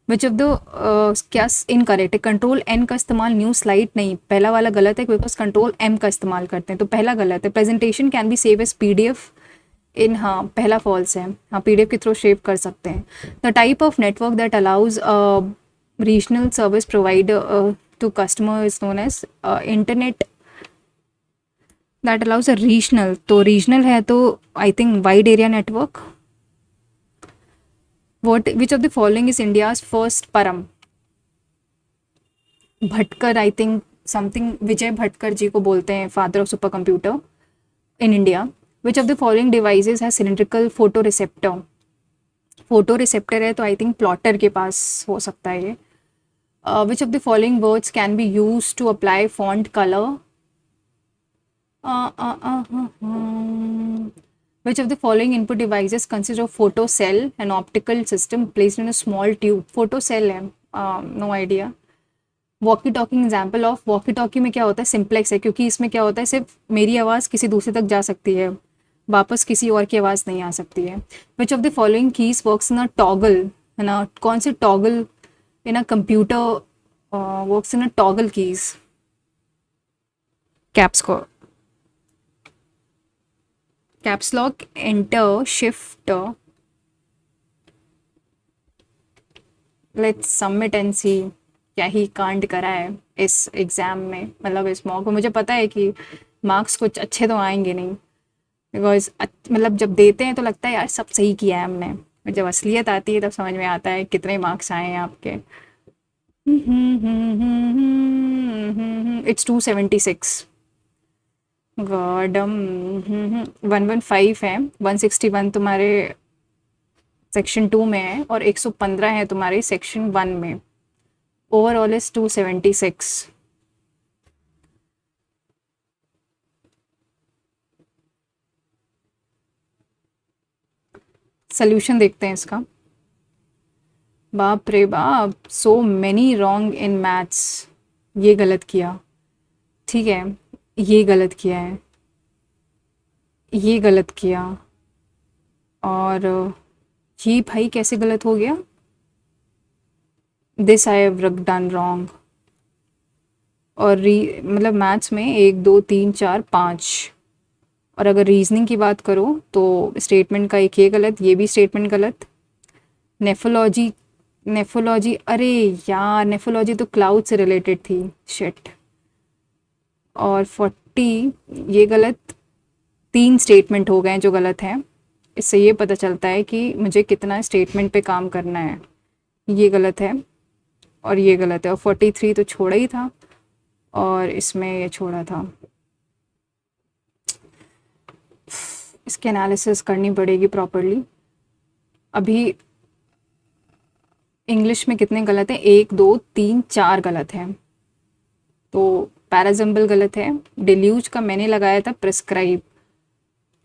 विच of the क्या incorrect है, control N का इस्तेमाल न्यू स्लाइड नहीं, पहला वाला गलत है बिकॉज कंट्रोल M का इस्तेमाल करते हैं, तो पहला गलत है। Presentation can be save as PDF in, हाँ पहला फॉल्स है, हाँ PDF के थ्रू सेव कर सकते हैं। The type of network that allows regional service provider to customer is known as internet that allows a regional, तो रीजनल है तो I think wide area network. What, which of the following is India's first param? Bhatkar, I think something, Vijay Bhatkar ji को बोलते हैं father of super computer in India. Which of the following devices है cylindrical photo receptor, photo receptor है तो I think plotter के पास हो सकता है ये। Which of the following words can be use to apply font colour, which of the following input devices consist of photo cell, an optical system placed in a small tube, photo cell है, no idea। Walkie talking example of, walkie talkie में क्या होता है, simplex है, क्योंकि इसमें क्या होता है सिर्फ मेरी आवाज़ किसी दूसरे तक जा सकती है, वापस किसी और की आवाज़ नहीं आ सकती है। Which of the following keys works in a toggle, है ना, कौन से toggle in a computer works in a toggle keys, caps को, caps lock, enter, shift. Let's submit and C. क्या ही कांड करा है इस एग्ज़ाम में, मतलब इस मॉक में। मुझे पता है कि मार्क्स कुछ अच्छे तो आएंगे नहीं, बिकॉज मतलब जब देते हैं तो लगता है यार सब सही किया है हमने, और जब असलियत आती है तब समझ में आता है कितने मार्क्स आए हैं आपके। इट्स 276। गॉडम 115 है, 161 तुम्हारे सेक्शन 2 में है और 115 है तुम्हारे सेक्शन 1 में। Overall is 276। सोल्यूशन देखते हैं इसका। बाप रे बाप, so many wrong in maths. ये गलत किया, ठीक है, ये गलत किया है, ये गलत किया, और ये भाई कैसे गलत हो गया? This I have done wrong. और मतलब मैथ्स में 1 2 3 4 5, और अगर रीजनिंग की बात करो तो स्टेटमेंट का एक ये गलत, ये भी स्टेटमेंट गलत। नेफोलॉजी, नेफोलॉजी, अरे यार नेफोलॉजी तो क्लाउड से रिलेटेड थी, शिट। और 40 ये गलत। 3 स्टेटमेंट हो गए जो गलत हैं। इससे ये पता चलता है कि मुझे कितना स्टेटमेंट पे काम करना है। ये गलत है और ये गलत है, और 43 तो छोड़ा ही था और इसमें ये छोड़ा था। इसकी एनालिसिस करनी पड़ेगी प्रॉपरली। अभी इंग्लिश में कितने गलत हैं? 1 2 3 4 गलत हैं। तो पैराजम्बल गलत है, डिल्यूज का मैंने लगाया था प्रिस्क्राइब,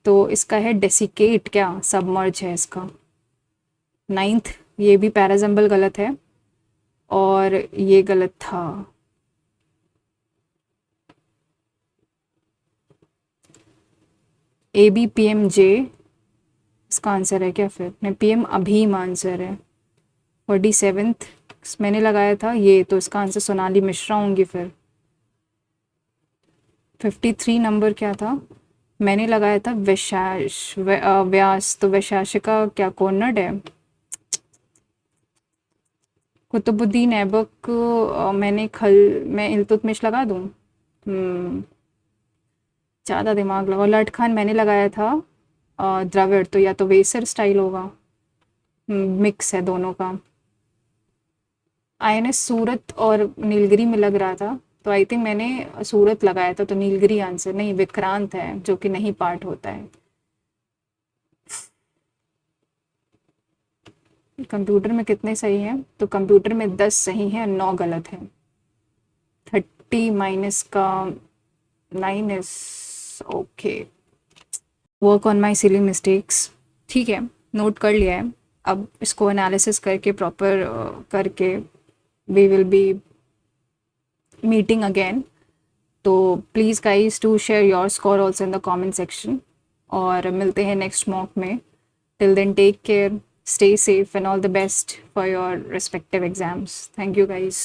तो इसका है डेसिकेट, क्या सबमर्ज है इसका। 9th ये भी पैराजम्बल गलत है और ये गलत था। ABPMJ इसका आंसर है क्या? फिर नहीं, PM अभीम आंसर है। 47th मैंने लगाया था ये, तो इसका आंसर सोनाली मिश्रा होंगी फिर। 53 नंबर क्या था? मैंने लगाया था व्यास, तो वैशाशिका क्या कॉर्नर्ड है? कुतुबुद्दीन ऐबक मैंने मैं इल्तुतमिश लगा दूँ? ज़्यादा दिमाग लगा। लठ खान मैंने लगाया था द्रविड़, तो या तो वेसर स्टाइल होगा, मिक्स है दोनों का। INS सूरत और नीलगिरी में लग रहा था, तो आई थिंक मैंने सूरत लगाया था, तो नीलगिरी आंसर नहीं, विक्रांत है जो कि नहीं पार्ट होता है। कंप्यूटर में कितने सही हैं? तो कंप्यूटर में 10 सही हैं और 9 गलत हैं। 30 माइनस का 9 is okay. Work on my silly mistakes, ठीक है, नोट कर लिया है। अब इसको एनालिसिस करके प्रॉपर करके we will be meeting again. तो please guys to share your score also in the comment section, और मिलते हैं नेक्स्ट मॉक में। Till then take care, stay safe, and all the best for your respective exams. Thank you guys.